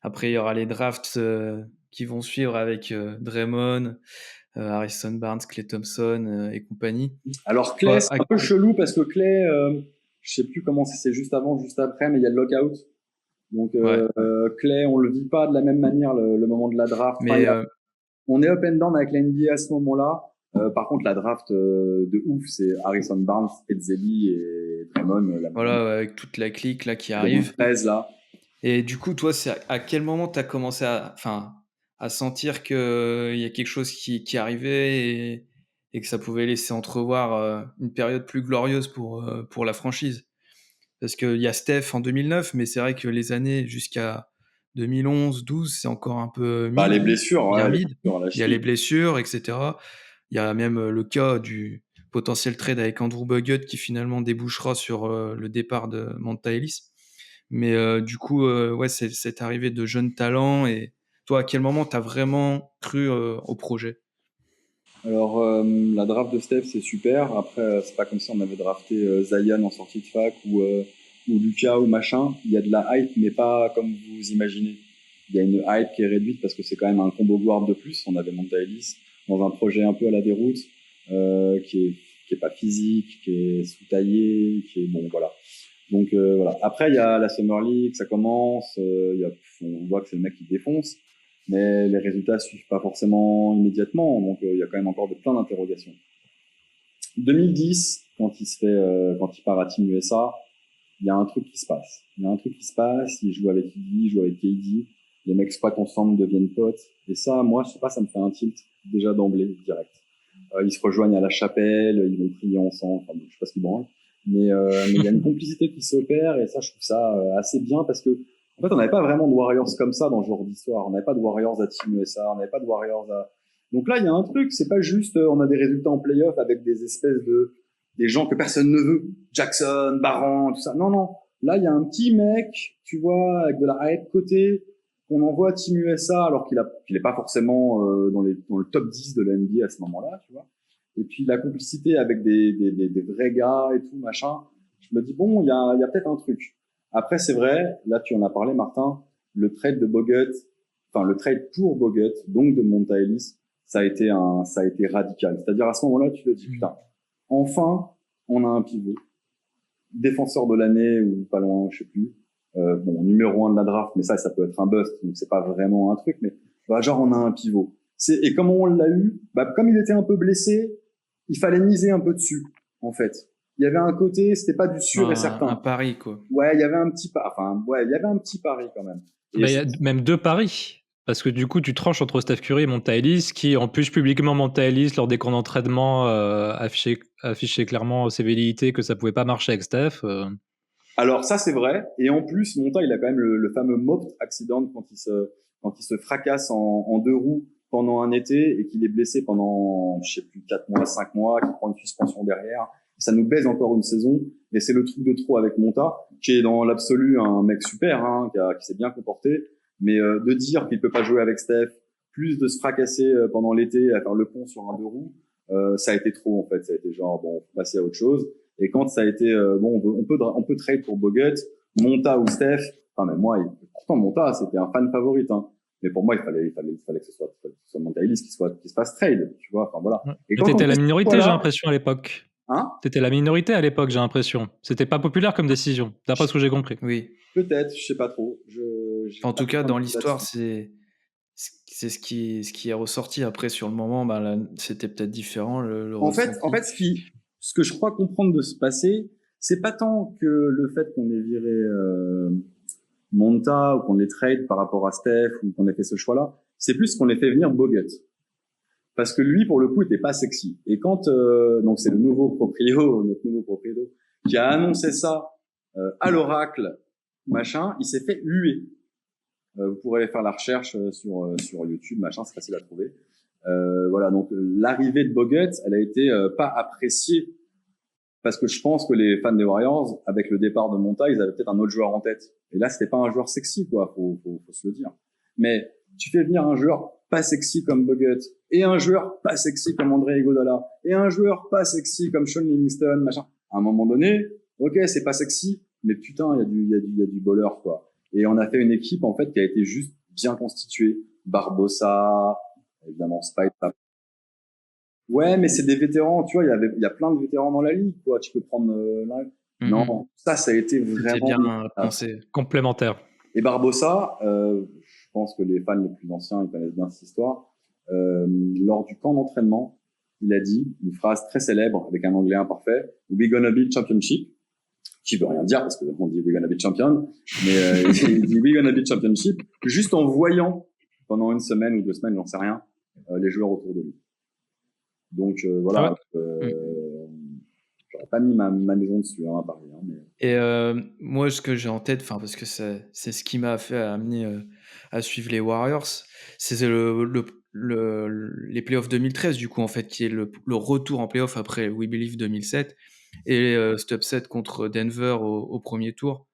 Après, il y aura les drafts qui vont suivre avec Draymond, Harrison Barnes, Klay Thompson et compagnie. Alors Klay, c'est un peu chelou parce que Klay, je sais plus comment c'est juste avant, juste après, mais il y a le lockout. Donc Klay, on le vit pas de la même manière le moment de la draft. Mais on est up and down avec la NBA à ce moment-là. Par contre, la draft de ouf, c'est Harrison Barnes, Etzeli et Draymond. Voilà, avec toute la clique là qui arrive. 13 là. Et du coup, toi, c'est à quel moment tu as commencé à sentir qu'il y a quelque chose qui arrivait et que ça pouvait laisser entrevoir une période plus glorieuse pour la franchise? Parce qu'il y a Steph en 2009, mais c'est vrai que les années jusqu'à 2011-12, c'est encore un peu mid. Les blessures, bien mid. Il y a les blessures, etc. Il y a même le cas du potentiel trade avec Andrew Bogut qui finalement débouchera sur le départ de Monta Ellis. Mais du coup, c'est arrivé de jeunes talents. Et toi, à quel moment tu as vraiment cru au projet? Alors, la draft de Steph, c'est super. Après, c'est pas comme si on avait drafté Zion en sortie de fac ou Lucas ou machin. Il y a de la hype, mais pas comme vous imaginez. Il y a une hype qui est réduite parce que c'est quand même un combo guard de plus. On avait Monta Ellis dans un projet un peu à la déroute, qui est pas physique, qui est sous-taillé, qui est bon, voilà. Donc voilà. Après, il y a la Summer League, ça commence. On voit que c'est le mec qui défonce, mais les résultats suivent pas forcément immédiatement. Donc il y a quand même encore plein d'interrogations. 2010, quand il part à Team USA, il y a un truc qui se passe. Il joue avec Iggy, il joue avec KD. Les mecs squattent ensemble, deviennent potes. Et ça, moi, je sais pas, ça me fait un tilt déjà d'emblée, direct. Ils se rejoignent à la chapelle, ils vont prier ensemble. Enfin, je sais pas ce qu'ils branlent. Mais il y a une complicité qui s'opère et ça, je trouve ça assez bien parce que, en fait, on n'avait pas vraiment de Warriors comme ça dans ce genre d'histoire. On n'avait pas de Warriors à Team USA, on n'avait pas de Warriors à... Donc là, il y a un truc, c'est pas juste, on a des résultats en play-off avec des espèces des gens que personne ne veut. Jackson, Baron, tout ça. Non. Là, il y a un petit mec, tu vois, avec de la hype côté, qu'on envoie à Team USA alors qu'il est pas forcément dans le top 10 de la NBA à ce moment-là, tu vois. Et puis la complicité avec des vrais gars et tout, machin. Je me dis, bon, il y a peut-être un truc. Après, c'est vrai, là, tu en as parlé, Martin, le trade de Bogut, enfin, le trade pour Bogut, donc de Monta Ellis, ça a été radical. C'est-à-dire, à ce moment-là, tu te dis, putain, enfin, on a un pivot. Défenseur de l'année ou pas loin, je sais plus. Numéro 1 de la draft, mais ça peut être un bust, donc c'est pas vraiment un truc, mais, genre, on a un pivot. Et comment on l'a eu? Comme il était un peu blessé, il fallait miser un peu dessus, en fait. il y avait un côté, c'était pas du sûr et certain. Un pari, quoi. Ouais, il y avait un petit pari quand même. Et Bah, il y a même 2 paris. Parce que du coup, tu tranches entre Steph Curry et Monta Ellis, qui en plus publiquement Monta Ellis, lors des camps d'entraînement, affichait clairement ses velléités que ça pouvait pas marcher avec Steph. Alors ça c'est vrai. Et en plus, Monta, il a quand même le fameux moped accident quand il se fracasse en deux roues pendant un été et qu'il est blessé pendant, je sais plus, 4 mois, 5 mois, qu'il prend une suspension derrière. Ça nous baise encore une saison. Et c'est le truc de trop avec Monta, qui est dans l'absolu un mec super, hein, qui s'est bien comporté. Mais de dire qu'il peut pas jouer avec Steph, plus de se fracasser pendant l'été à faire le pont sur un deux roues, ça a été trop en fait. Ça a été genre bon, faut passer à autre chose. Et quand ça a été bon, on peut trade pour Bogut, Monta ou Steph. Enfin, mais moi, pourtant Monta, c'était un fan favorite. Hein. Mais pour moi, il fallait que ce soit Monta Ellis qui se fasse trade, tu vois. Enfin voilà. Et t'étais la minorité, j'ai l'impression à l'époque. Hein? T'étais la minorité à l'époque, j'ai l'impression. C'était pas populaire comme décision, d'après ce que j'ai compris. Oui. Peut-être, je sais pas trop. En tout cas, dans l'histoire, c'est ce qui est ressorti. Après, sur le moment, là, c'était peut-être différent. En fait, ce que je crois comprendre de ce passé, c'est pas tant que le fait qu'on ait viré Monta ou qu'on ait trade par rapport à Steph ou qu'on ait fait ce choix-là, c'est plus qu'on ait fait venir Bogut. Parce que lui, pour le coup, était pas sexy. Et quand donc c'est notre nouveau proprio, qui a annoncé ça à l'oracle, machin, il s'est fait huer. Vous pourrez aller faire la recherche sur YouTube, machin, c'est facile à trouver. Voilà, donc l'arrivée de Bogut, elle a été pas appréciée parce que je pense que les fans des Warriors, avec le départ de Monta, ils avaient peut-être un autre joueur en tête. Et là, c'était pas un joueur sexy, quoi, faut se le dire. Mais tu fais venir un joueur pas sexy comme Bogut, et un joueur pas sexy comme André Iguodala, et un joueur pas sexy comme Sean Livingston, machin. À un moment donné, ok, c'est pas sexy, mais putain, il y a du bowler, quoi. Et on a fait une équipe, en fait, qui a été juste bien constituée. Barbosa, évidemment, Spike. Ouais, mais c'est des vétérans, tu vois, il y a plein de vétérans dans la ligue, quoi. Tu peux prendre là. Non, ça a été vraiment bien pensé. Complémentaire. Et Barbosa, je pense que les fans les plus anciens, ils connaissent bien cette histoire. Lors du camp d'entraînement, il a dit une phrase très célèbre avec un anglais imparfait: "We gonna be championship", qui veut rien dire parce que on dit "we gonna be champion", mais il dit "we gonna be championship" juste en voyant pendant une semaine ou 2 semaines, j'en sais rien, les joueurs autour de lui. Donc voilà. J'aurais pas mis ma maison dessus à Paris. Hein, mais... Et moi, ce que j'ai en tête, parce que c'est ce qui m'a fait amener à suivre les Warriors, c'est les playoffs 2013, du coup, en fait, qui est le retour en playoff après We Believe 2007 et cet upset contre Denver au premier tour,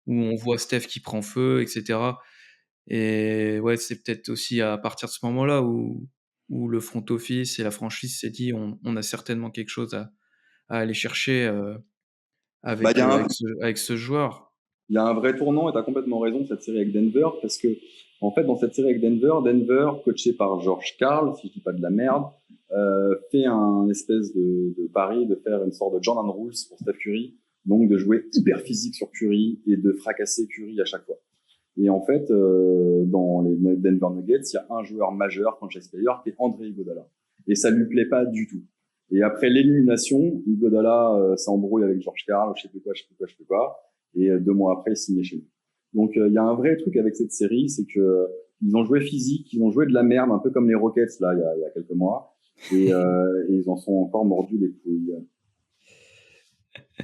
où on voit Steph qui prend feu, etc. Et ouais, c'est peut-être aussi à partir de ce moment-là où le front office et la franchise s'est dit on a certainement quelque chose à aller chercher avec ce joueur. Il y a un vrai tournant, et tu as complètement raison, cette série avec Denver, parce que en fait, dans cette série avec Denver, coaché par George Karl, si je dis pas de la merde, fait un espèce de pari de faire une sorte de Jordan Rules pour Steph Curry, donc de jouer hyper physique sur Curry et de fracasser Curry à chaque fois. Et en fait, dans les Denver Nuggets, il y a un joueur majeur, franchise player, qui est André Iguodala. Et ça lui plaît pas du tout. Et après l'élimination, Iguodala s'embrouille avec George Karl, je sais plus quoi. Et 2 mois après, il signe chez nous. Donc il y a un vrai truc avec cette série, c'est que ils ont joué physique, ils ont joué de la merde, un peu comme les Rockets là il y a quelques mois, et ils en sont encore mordus les couilles.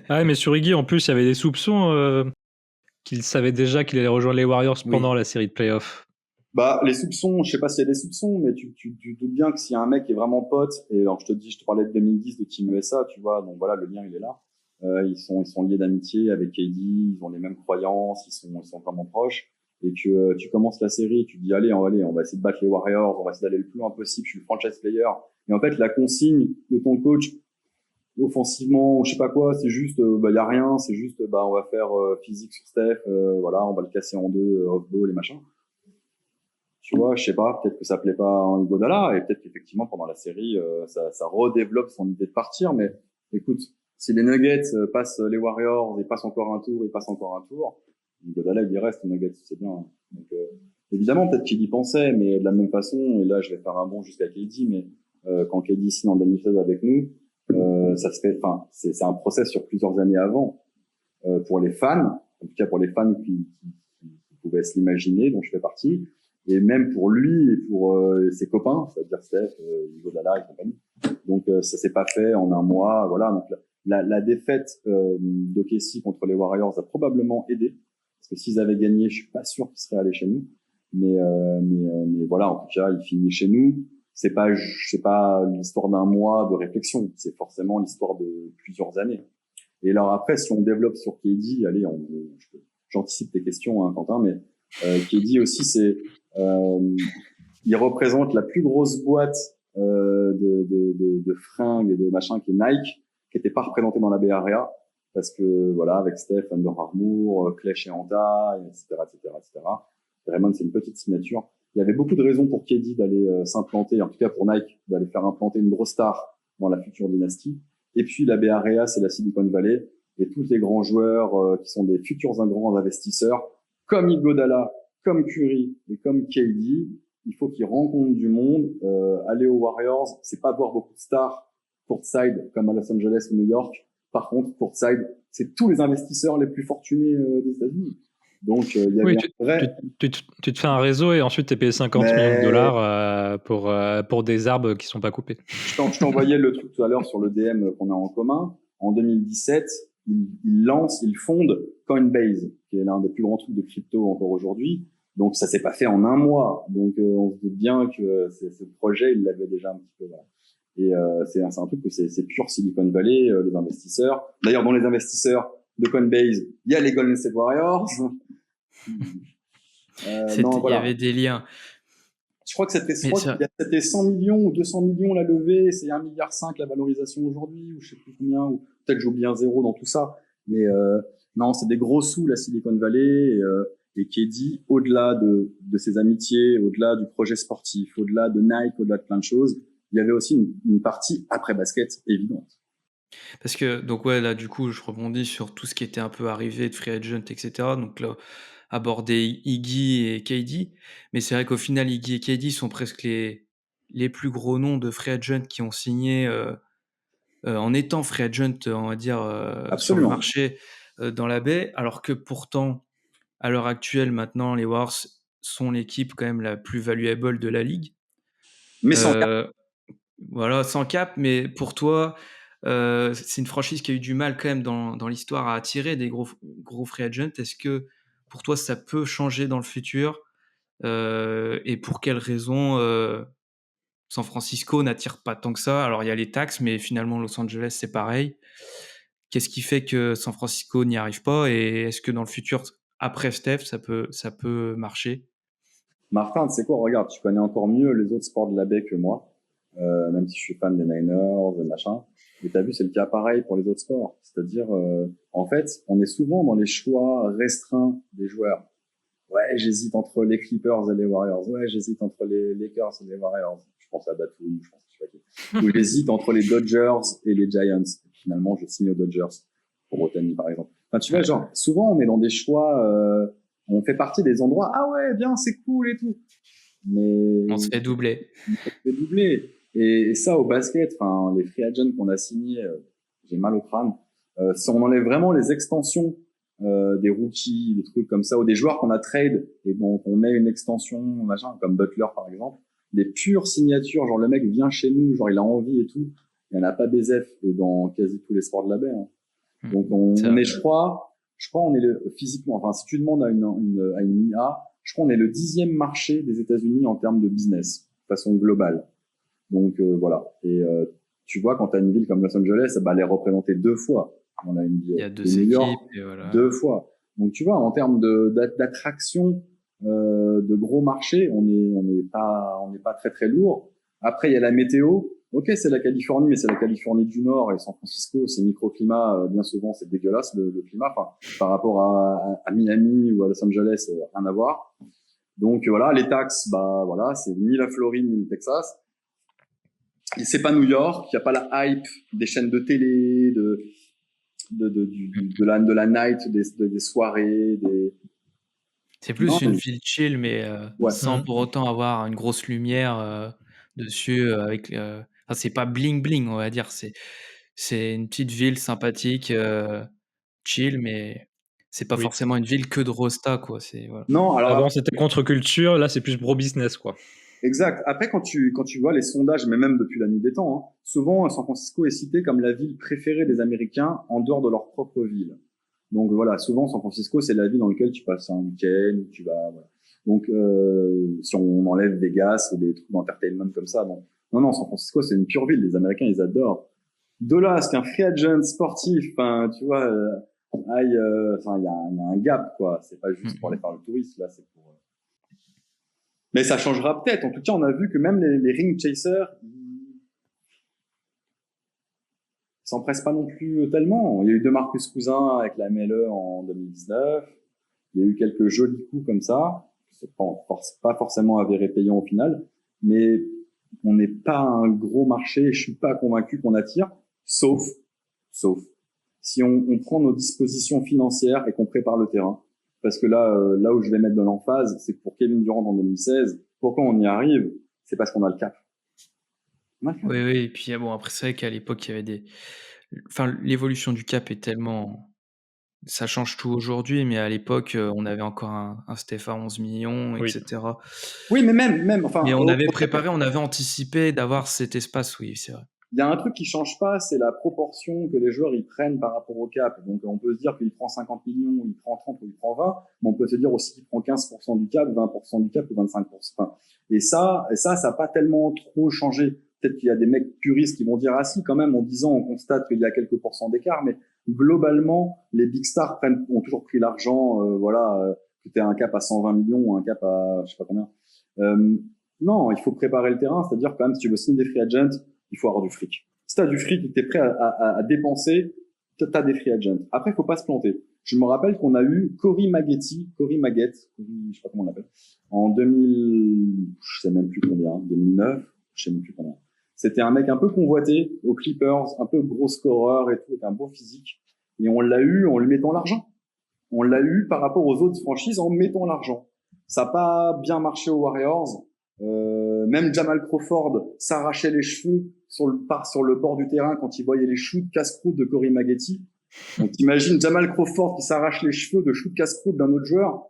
Ah ouais, mais sur Iggy, en plus, il y avait des soupçons qu'il savait déjà qu'il allait rejoindre les Warriors pendant la série de playoffs. Bah, les soupçons, je sais pas s'il y a des soupçons, mais tu doutes bien que s'il y a un mec qui est vraiment pote, et alors je te parlais de 2010 de Team USA, tu vois, donc voilà, le lien il est là. Ils sont liés d'amitié avec KD, ils ont les mêmes croyances, ils sont vraiment proches, et que tu commences la série, tu te dis allez, on va essayer de battre les Warriors, on va essayer d'aller le plus loin possible, je suis le franchise player, et en fait la consigne de ton coach offensivement ou je sais pas quoi, c'est juste y a rien, c'est juste on va faire physique sur Steph, voilà, on va le casser en deux off ball et machin. Tu vois, je sais pas, peut-être que ça plaît pas en Iguodala, et peut-être qu'effectivement pendant la série ça redéveloppe son idée de partir, mais écoute, si les Nuggets passent les Warriors, ils passent encore un tour, Iguodala il y reste les Nuggets, c'est bien. Hein. Donc évidemment peut-être qu'il y pensait, mais de la même façon, et là je vais faire un bond jusqu'à KD, mais quand KD signe en 2016 avec nous, Ça se fait, enfin, c'est un process sur plusieurs années avant pour les fans, en tout cas pour les fans qui pouvaient se l'imaginer, dont je fais partie, et même pour lui et pour ses copains, c'est-à-dire Steph, Iguodala et compagnie. Donc ça s'est pas fait en un mois, voilà. Donc la défaite d'OKC contre les Warriors a probablement aidé, parce que s'ils avaient gagné, je suis pas sûr qu'ils seraient allés chez nous. Mais voilà, en tout cas, il finit chez nous. C'est pas l'histoire d'un mois de réflexion, c'est forcément l'histoire de plusieurs années. Et alors après, si on développe sur KD, allez, j'anticipe tes questions, hein, Quentin, mais KD aussi, il représente la plus grosse boîte de fringues et de machin qui est Nike, qui était pas représentée dans la Bay Area, parce que voilà, avec Steph, Under Armour, Clay chez Anta, etc., etc., etc. Raymond, c'est une petite signature. Il y avait beaucoup de raisons pour KD d'aller s'implanter, en tout cas pour Nike, d'aller faire implanter une grosse star dans la future dynastie. Et puis la Bay Area, c'est la Silicon Valley, et tous les grands joueurs qui sont des futurs grands investisseurs, comme Iguodala, comme Curry et comme KD, il faut qu'ils rencontrent du monde. Aller aux Warriors, c'est pas voir beaucoup de stars courtside comme à Los Angeles ou New York. Par contre, courtside, c'est tous les investisseurs les plus fortunés des États-Unis. Donc, il y avait un vrai... tu te fais un réseau et ensuite tu es payé 50 millions de dollars pour des arbres qui sont pas coupés. Je t'envoyais le truc tout à l'heure sur le DM qu'on a en commun. En 2017, il fonde Coinbase, qui est l'un des plus grands trucs de crypto encore aujourd'hui. Donc, ça s'est pas fait en un mois. Donc, on se doute bien que ce projet, il l'avait déjà un petit peu là. Et c'est un truc que c'est pure Silicon Valley, les investisseurs. D'ailleurs, dans les investisseurs de Coinbase, il y a les Golden State Warriors. Il y avait des liens. Je crois que c'était 100 millions ou 200 millions la levée, c'est 1,5 milliard la valorisation aujourd'hui, ou je sais plus combien, ou peut-être j'ai oublié un zéro dans tout ça. Mais non, c'est des gros sous, la Silicon Valley, et KD, au-delà de ses amitiés, au-delà du projet sportif, au-delà de Nike, au-delà de plein de choses, il y avait aussi une partie après basket évidente. Parce que, donc ouais, là, du coup, je rebondis sur tout ce qui était un peu arrivé de free agent, etc. Donc là, aborder Iggy et KD. Mais c'est vrai qu'au final, Iggy et KD sont presque les plus gros noms de free agent qui ont signé en étant free agent, on va dire, sur le marché dans la baie. Alors que pourtant, à l'heure actuelle, maintenant, les Warriors sont l'équipe quand même la plus valuable de la ligue. Mais sans cap. Voilà, sans cap, mais pour toi, c'est une franchise qui a eu du mal quand même dans l'histoire à attirer des gros free agents. Est-ce que pour toi, ça peut changer dans le futur et pour quelles raisons San Francisco n'attire pas tant que ça? Alors, il y a les taxes, mais finalement, Los Angeles, c'est pareil. Qu'est-ce qui fait que San Francisco n'y arrive pas? Et est-ce que dans le futur, après Steph, ça peut marcher? Martin, tu sais quoi, regarde, tu connais encore mieux les autres sports de la baie que moi, même si je suis fan des Niners, des machins. Mais t'as vu, c'est le cas pareil pour les autres sports. C'est-à-dire, en fait, on est souvent dans les choix restreints des joueurs. Ouais, j'hésite entre les Clippers et les Warriors. Ouais, j'hésite entre les Lakers et les Warriors. Je pense à Batum, je pense à je sais pas qui. Ou j'hésite entre les Dodgers et les Giants. Et finalement, je signe aux Dodgers pour Otani, par exemple. Enfin, tu vois, genre, souvent, on est dans des choix, on fait partie des endroits, ah ouais, bien, c'est cool et tout. Mais on se fait doubler. Et ça, au basket, enfin, les free agents qu'on a signés, j'ai mal au crâne. Si on enlève vraiment les extensions des rookies, des trucs comme ça, ou des joueurs qu'on a trade et dont on met une extension, machin, comme Butler par exemple, des pures signatures, genre le mec vient chez nous, genre il a envie et tout, il y en a pas BZF et dans quasi tous les sports de la baie. Hein. Donc on est, je crois, on est physiquement, enfin si tu demandes à une IA, je crois on est le 10e marché des États-Unis en termes de business, de façon globale. Donc voilà. Et tu vois, quand t'as une ville comme Los Angeles, bah elle est représentée 2 fois dans la NBA. Il y a 2 équipes, et voilà. 2 fois. Donc tu vois, en termes d'attraction de gros marchés, on n'est pas très très lourd. Après, il y a la météo. Ok, c'est la Californie, mais c'est la Californie du Nord et San Francisco, c'est microclimat. Bien souvent, c'est dégueulasse le climat. Enfin, par rapport à Miami ou à Los Angeles, rien à voir. Donc voilà, les taxes, bah voilà, c'est ni la Floride ni le Texas. Et c'est pas New York, il y a pas la hype des chaînes de télé, de la night, des soirées, C'est plus une ville chill, mais sans pour autant avoir une grosse lumière dessus avec. Enfin, c'est pas bling bling, on va dire. c'est une petite ville sympathique, chill, mais c'est pas Oui. forcément une ville que de rosta, quoi. C'est voilà. Non, alors Avant, c'était contre-culture, là, c'est plus pro business, quoi. exact. Après, quand tu vois les sondages, mais même depuis la nuit des temps, hein, souvent San Francisco est cité comme la ville préférée des Américains en dehors de leur propre ville. Donc voilà, souvent San Francisco, c'est la ville dans laquelle tu passes un week-end, tu vas. Voilà. Donc si on enlève Vegas ou des trucs d'entertainment comme ça, bon. Non, San Francisco, c'est une pure ville. Les Américains, ils adorent. De là à ce qu'un free agent sportif, enfin, tu vois, aille, enfin, il y a un gap, quoi. C'est pas juste pour aller faire le touriste, là, c'est pour. Mais ça changera peut-être. En tout cas, on a vu que même les ring chasers, ils s'empressent pas non plus tellement. Il y a eu DeMarcus Cousins avec la MLE en 2019. Il y a eu quelques jolis coups comme ça. C'est pas forcément avéré payant au final. Mais on n'est pas un gros marché. Je suis pas convaincu qu'on attire. Sauf, si on prend nos dispositions financières et qu'on prépare le terrain. Parce que là où je vais mettre de l'emphase, c'est que pour Kevin Durant en 2016, pourquoi on y arrive? C'est parce qu'on a le cap. Oui, oui, et puis, bon, après, c'est vrai qu'à l'époque, il y avait l'évolution du cap est tellement ça change tout aujourd'hui, mais à l'époque, on avait encore un Steph à 11 millions, Oui. etc. Oui, mais même, enfin. Mais on avait préparé, on avait anticipé d'avoir cet espace, oui, c'est vrai. Il y a un truc qui change pas, c'est la proportion que les joueurs ils prennent par rapport au cap. Donc on peut se dire qu'il prend 50 millions, ou il prend 30 ou il prend 20, mais on peut se dire aussi qu'il prend 15% du cap, 20% du cap ou 25%. Et ça n'a pas tellement trop changé. Peut-être qu'il y a des mecs puristes qui vont dire ah si quand même en 10 ans on constate qu'il y a quelques pourcents d'écart, mais globalement les big stars ont toujours pris l'argent, que t'aies un cap à 120 millions ou un cap à je sais pas combien. Non, il faut préparer le terrain, c'est-à-dire quand même si tu veux signer des free agents, il faut avoir du fric. Si t'as du fric et que t'es prêt à dépenser, t'as des free agents. Après, il faut pas se planter. Je me rappelle qu'on a eu Corey Maggette, je sais pas comment on l'appelle, en 2000, je sais même plus combien, 2009, je sais même plus combien. C'était un mec un peu convoité aux Clippers, un peu gros scoreur et tout, avec un beau physique. Et on l'a eu en lui mettant l'argent. On l'a eu par rapport aux autres franchises en mettant l'argent. Ça n'a pas bien marché aux Warriors. Même Jamal Crawford s'arrachait les cheveux sur le bord du terrain quand il voyait les shoots casse-croûte de Corey Maggette. Donc t'imagines Jamal Crawford qui s'arrache les cheveux de shoot casse-croûte d'un autre joueur,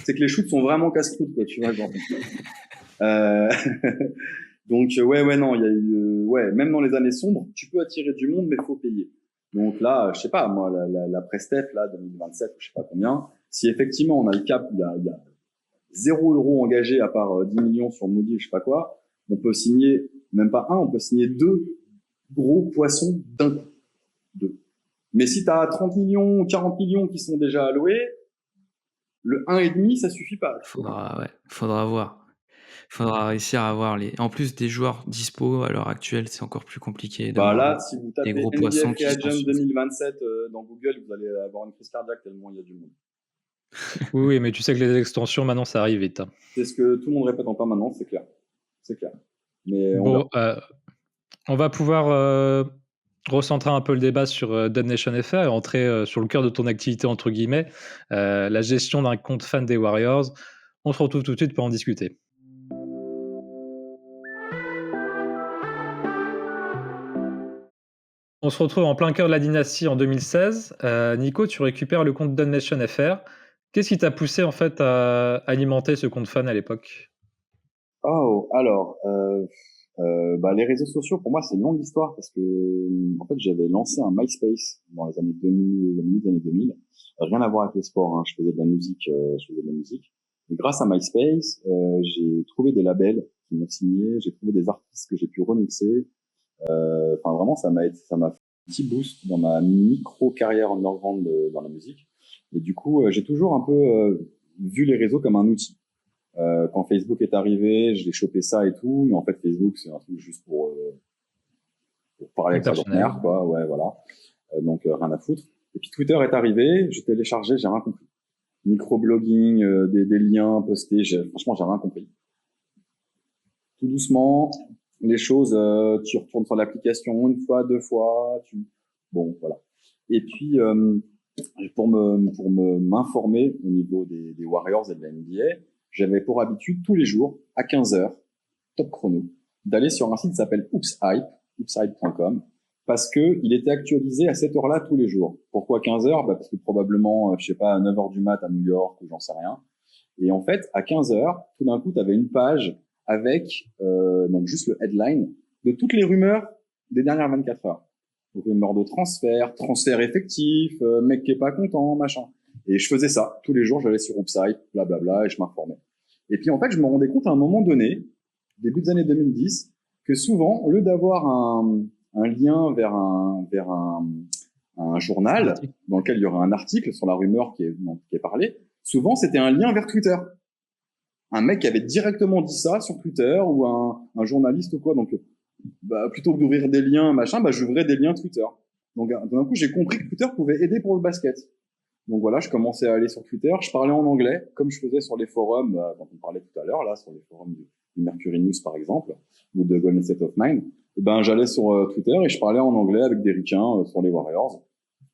c'est que les shoots sont vraiment casse-croûte, quoi, tu vois, genre. Donc non, il y a eu même dans les années sombres, tu peux attirer du monde mais faut payer. Donc là, je sais pas moi la Prestef là 2027, je sais pas combien, si effectivement on a le cap, il y a 0 € engagé à part 10 millions sur Moody, je sais pas quoi, on peut signer, même pas un, on peut signer 2 gros poissons d'un coup. 2. Mais si tu as 30 millions ou 40 millions qui sont déjà alloués, le 1,5, ça suffit pas. Faudra voir. Faudra réussir à avoir en plus des joueurs dispo à l'heure actuelle, c'est encore plus compliqué d'avoir Là, si vous tapez des gros NBA poissons Free qui sont Agent 2027 dans Google, vous allez avoir une crise cardiaque tellement il y a du monde. Oui, mais tu sais que les extensions, maintenant, ça arrive vite. C'est ce que tout le monde répète en permanence, c'est clair. C'est clair. Mais bon, on va pouvoir recentrer un peu le débat sur Dub Nation FR et entrer sur le cœur de ton activité, entre guillemets, la gestion d'un compte fan des Warriors. On se retrouve tout de suite pour en discuter. On se retrouve en plein cœur de la dynastie en 2016. Nico, tu récupères le compte Dub Nation FR. Qu'est-ce qui t'a poussé en fait à alimenter ce compte fan à l'époque? Oh, alors, les réseaux sociaux, pour moi, c'est une longue histoire parce que, en fait, j'avais lancé un MySpace dans les années 2000, les années 2000. Rien à voir avec le sport, hein. Je faisais de la musique. Et grâce à MySpace, j'ai trouvé des labels qui m'ont signé, j'ai trouvé des artistes que j'ai pu remixer. Vraiment, ça m'a fait un petit boost dans ma micro-carrière underground dans la musique. Et du coup, j'ai toujours un peu vu les réseaux comme un outil. Quand Facebook est arrivé, j'ai chopé ça et tout, mais en fait Facebook c'est un truc juste pour parler avec sa grand-mère, quoi, ouais, voilà. Donc rien à foutre. Et puis Twitter est arrivé, j'ai téléchargé, j'ai rien compris. Microblogging, des liens postés, franchement j'ai rien compris. Tout doucement, les choses, tu retournes sur l'application une fois, 2 fois, bon voilà. Et puis pour m'informer au niveau des Warriors et de la NBA, j'avais pour habitude tous les jours à 15h, top chrono, d'aller sur un site qui s'appelle oopshype.com parce que il était actualisé à cette heure-là tous les jours. Pourquoi 15 heures? Parce que probablement, je sais pas, à 9 heures du mat à New York ou j'en sais rien. Et en fait, à 15 heures, tout d'un coup, tu avais une page avec donc juste le headline de toutes les rumeurs des dernières 24 heures. Donc, rumeurs de transfert effectif, mec qui est pas content, machin. Et je faisais ça tous les jours, j'allais sur Upside, blablabla, et je m'informais. Et puis en fait, je me rendais compte à un moment donné, début des années 2010, que souvent, au lieu d'avoir un lien vers un journal dans lequel il y aurait un article sur la rumeur qui est parlé, souvent c'était un lien vers Twitter. Un mec qui avait directement dit ça sur Twitter ou un journaliste ou quoi. Donc, plutôt que d'ouvrir des liens, machin, j'ouvrais des liens Twitter. Donc, d'un coup, j'ai compris que Twitter pouvait aider pour le basket. Donc voilà, je commençais à aller sur Twitter, je parlais en anglais, comme je faisais sur les forums, dont on parlait tout à l'heure, là, sur les forums du Mercury News, par exemple, ou de Golden State of Mind. J'allais sur Twitter et je parlais en anglais avec des ricains sur les Warriors.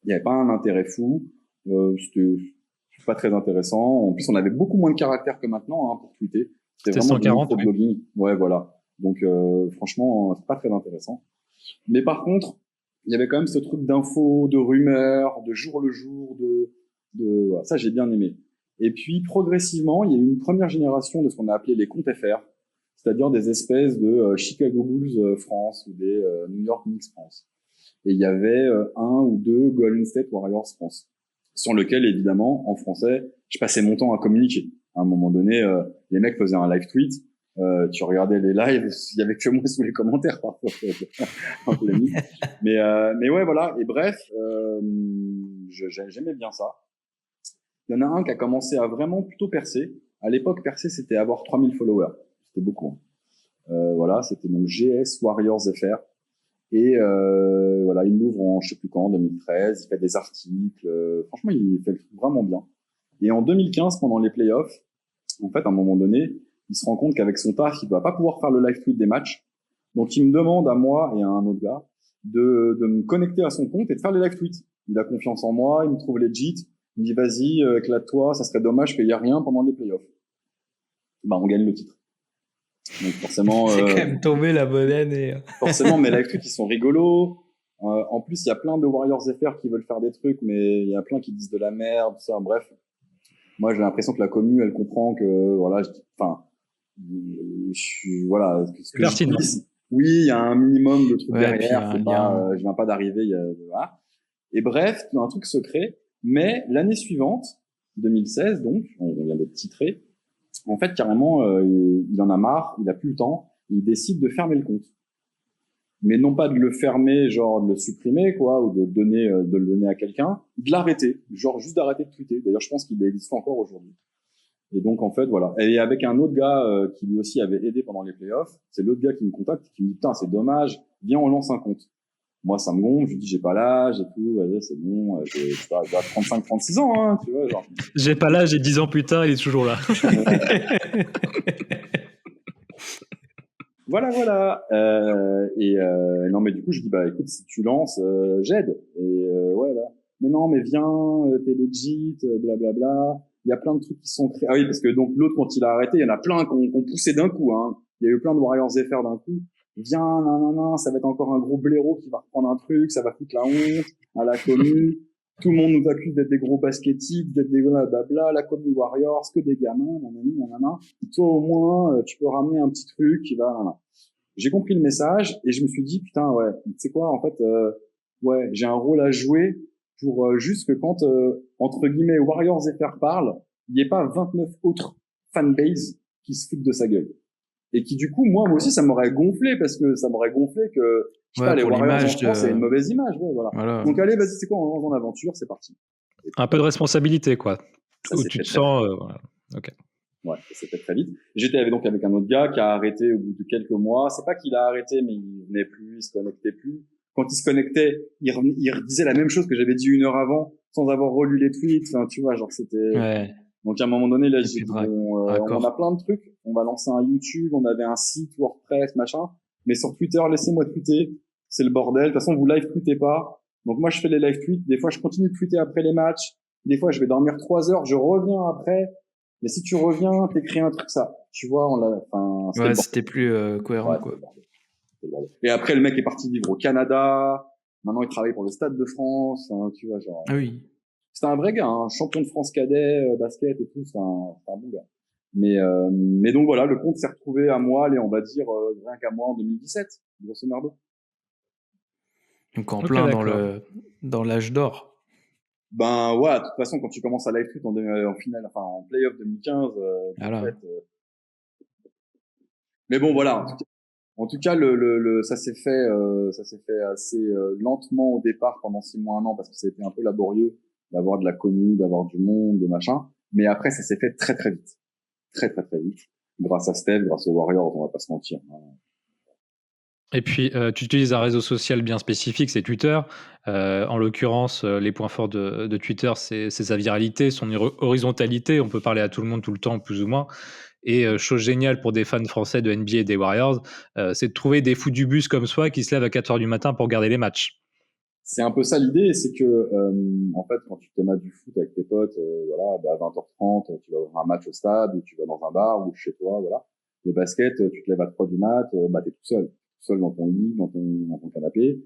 Il n'y avait pas un intérêt fou, c'était pas très intéressant. En plus, on avait beaucoup moins de caractères que maintenant, pour tweeter. C'était vraiment 140, du blogging. Ouais, voilà. Donc, franchement, c'est pas très intéressant. Mais par contre, il y avait quand même ce truc d'infos, de rumeurs, de jour le jour, voilà, ça j'ai bien aimé. Et puis progressivement, il y a eu une première génération de ce qu'on a appelé les comptes FR, c'est-à-dire des espèces de Chicago Bulls France ou des New York Knicks France. Et il y avait un ou deux Golden State Warriors France, sur lequel évidemment en français, je passais mon temps à communiquer. À un moment donné, les mecs faisaient un live tweet. Tu regardais les lives, il y avait que moi sous les commentaires parfois. Mais ouais, voilà. Et bref, j'aimais bien ça. Il y en a un qui a commencé à vraiment plutôt percer. À l'époque, percer, c'était avoir 3000 followers. C'était beaucoup. Voilà, c'était donc GS Warriors FR. Et voilà, il l'ouvre en je sais plus quand, en 2013. Il fait des articles. Franchement, il fait le truc vraiment bien. Et en 2015, pendant les playoffs, en fait, à un moment donné, il se rend compte qu'avec son taf, il va pas pouvoir faire le live tweet des matchs. Donc, il me demande à moi et à un autre gars de me connecter à son compte et de faire les live tweets. Il a confiance en moi, il me trouve legit. Il me dit, vas-y, éclate-toi, ça serait dommage qu'il y ait rien pendant les playoffs. On gagne le titre. Donc, forcément, c'est quand même tombé la bonne année. Forcément, mes live tweets, ils sont rigolos. En plus, il y a plein de Warriors FR qui veulent faire des trucs, mais il y a plein qui disent de la merde, tout ça. Bref. Moi, j'ai l'impression que la commu, elle comprend que, voilà, voilà, ce que je dis, oui, il y a un minimum de trucs derrière, c'est pas, je viens pas d'arriver, voilà. Et bref, un truc secret. Mais l'année suivante, 2016, donc, on vient de titrer, en fait, carrément, il en a marre, il a plus le temps, il décide de fermer le compte. Mais non pas de le fermer, genre de le supprimer, quoi, ou de le donner à quelqu'un, de l'arrêter, genre juste d'arrêter de tweeter. D'ailleurs, je pense qu'il existe encore aujourd'hui. Et donc, en fait, voilà. Et avec un autre gars qui lui aussi avait aidé pendant les playoffs, c'est l'autre gars qui me contacte, qui me dit, putain, c'est dommage, viens, on lance un compte. Moi, ça me gonfle, je lui dis, j'ai pas l'âge et tout, vas-y, c'est bon, j'ai 35, 36 ans, hein, tu vois, genre. J'ai pas l'âge, et 10 ans plus tard, il est toujours là. Voilà. Non, mais du coup, je dis, écoute, si tu lances, j'aide. Et ouais, là. Mais non, mais viens, t'es legit, blablabla. Il y a plein de trucs qui sont créés. Ah oui, parce que donc l'autre, quand il a arrêté, il y en a plein qui ont poussé d'un coup. Hein. Il y a eu plein de Warriors FR d'un coup. Viens, non, ça va être encore un gros blaireau qui va reprendre un truc, ça va foutre la honte à la commune. Tout le monde nous accuse d'être des gros baskettiques, d'être des blabla, la commune Warriors, que des gamins, nanana. Toi, au moins, tu peux ramener un petit truc qui va, nanana. J'ai compris le message et je me suis dit, putain, ouais, tu sais quoi, en fait, ouais, j'ai un rôle à jouer pour juste que quand, entre guillemets, Warriors FR parle, il n'y ait pas 29 autres fanbases qui se foutent de sa gueule. Et qui, du coup, moi aussi, ça m'aurait gonflé parce que ça m'aurait gonflé que, je sais pas, les Warriors en France, c'est une mauvaise image, ouais, voilà. Donc, allez, vas-y, c'est quoi, on lance en aventure, c'est parti. Un peu de responsabilité, quoi. Ça, où tu te sens, voilà. Ok. Ouais, ça s'est fait très vite. J'étais avec un autre gars qui a arrêté au bout de quelques mois. C'est pas qu'il a arrêté, mais il venait plus, il se connectait plus. Quand il se connectait, il redisait la même chose que j'avais dit une heure avant, sans avoir relu les tweets. Enfin, tu vois, genre, c'était... Ouais. Donc, à un moment donné, là, j'ai dit, on a plein de trucs. On va lancer un YouTube, on avait un site WordPress, machin. Mais sur Twitter, laissez-moi tweeter. C'est le bordel. De toute façon, vous live tweetez pas. Donc, moi, je fais les live tweets. Des fois, je continue de tweeter après les matchs. Des fois, je vais dormir 3 heures, je reviens après. Mais si tu reviens, t'écris un truc, ça. Tu vois, ouais, c'était plus cohérent, ouais, quoi. Et après, le mec est parti vivre au Canada. Maintenant, il travaille pour le Stade de France, hein, tu vois, genre. Ah oui. C'était un vrai gars, hein, champion de France cadet, basket et tout, c'est un bon gars. Mais donc voilà, le compte s'est retrouvé à moi, allez, on va dire, rien qu'à moi en 2017, grosso merdo. Donc en Ok, plein d'accord. dans l'âge d'or. Ben ouais, de toute façon, quand tu commences à live tweet en finale, enfin en playoff 2015, Voilà. en fait, mais bon voilà. En tout cas, ça s'est fait assez lentement au départ pendant 6 mois, 1 an, parce que c'était un peu laborieux d'avoir de la commu, d'avoir du monde, de machin. Mais après, ça s'est fait très très vite, très très très vite, grâce à Steph, grâce aux Warriors, on va pas se mentir. Et puis, tu utilises un réseau social bien spécifique, c'est Twitter. En l'occurrence, les points forts de Twitter, c'est sa viralité, son horizontalité. On peut parler à tout le monde tout le temps, plus ou moins. Et chose géniale pour des fans français de NBA et des Warriors, c'est de trouver des fous du bus comme soi qui se lèvent à 4h du matin pour regarder les matchs. C'est un peu ça l'idée, c'est que en fait, quand tu te mets du foot avec tes potes, voilà, bah, à 20h30, tu vas voir un match au stade, ou tu vas dans un bar, ou chez toi, voilà. Le basket, tu te lèves à 3 du mat, bah t'es tout seul dans ton lit, dans ton canapé.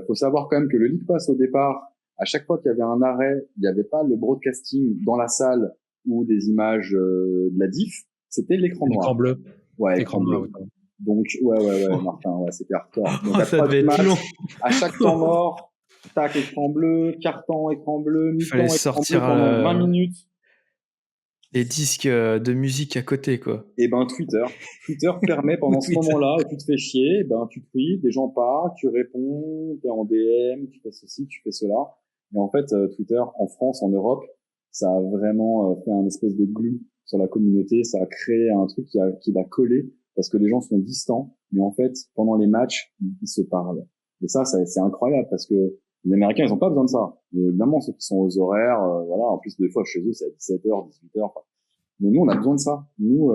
Faut savoir quand même que le League Pass au départ, à chaque fois qu'il y avait un arrêt, il n'y avait pas le broadcasting dans la salle ou des images de la diff, c'était l'écran L'écran noir. bleu. Ouais, Écran écran bleu, bleu. oui, pardon. Donc ouais, Martin, ouais, c'était hardcore. Donc Oh, à ça 3 devait du être mat, long. à chaque temps mort, tac, écran bleu, carton, écran bleu, Il fallait mi-temps, écran bleu sortir pendant 20 minutes. les disques de musique à côté, quoi. Et ben Twitter permet pendant ce Twitter. moment-là où tu te fais chier, ben tu tweets, des gens parlent, tu réponds, t'es en DM, tu fais ceci, tu fais cela. Et en fait, Twitter en France, en Europe, ça a vraiment fait un espèce de glue sur la communauté. Ça a créé un truc qui l'a collé parce que les gens sont distants, mais en fait, pendant les matchs, ils se parlent. Et ça, c'est incroyable parce que les Américains, ils ont pas besoin de ça. Et évidemment, ceux qui sont aux horaires, voilà, en plus, des fois, chez eux, c'est à 17h, 18h. Enfin, mais nous, on a besoin de ça. Nous,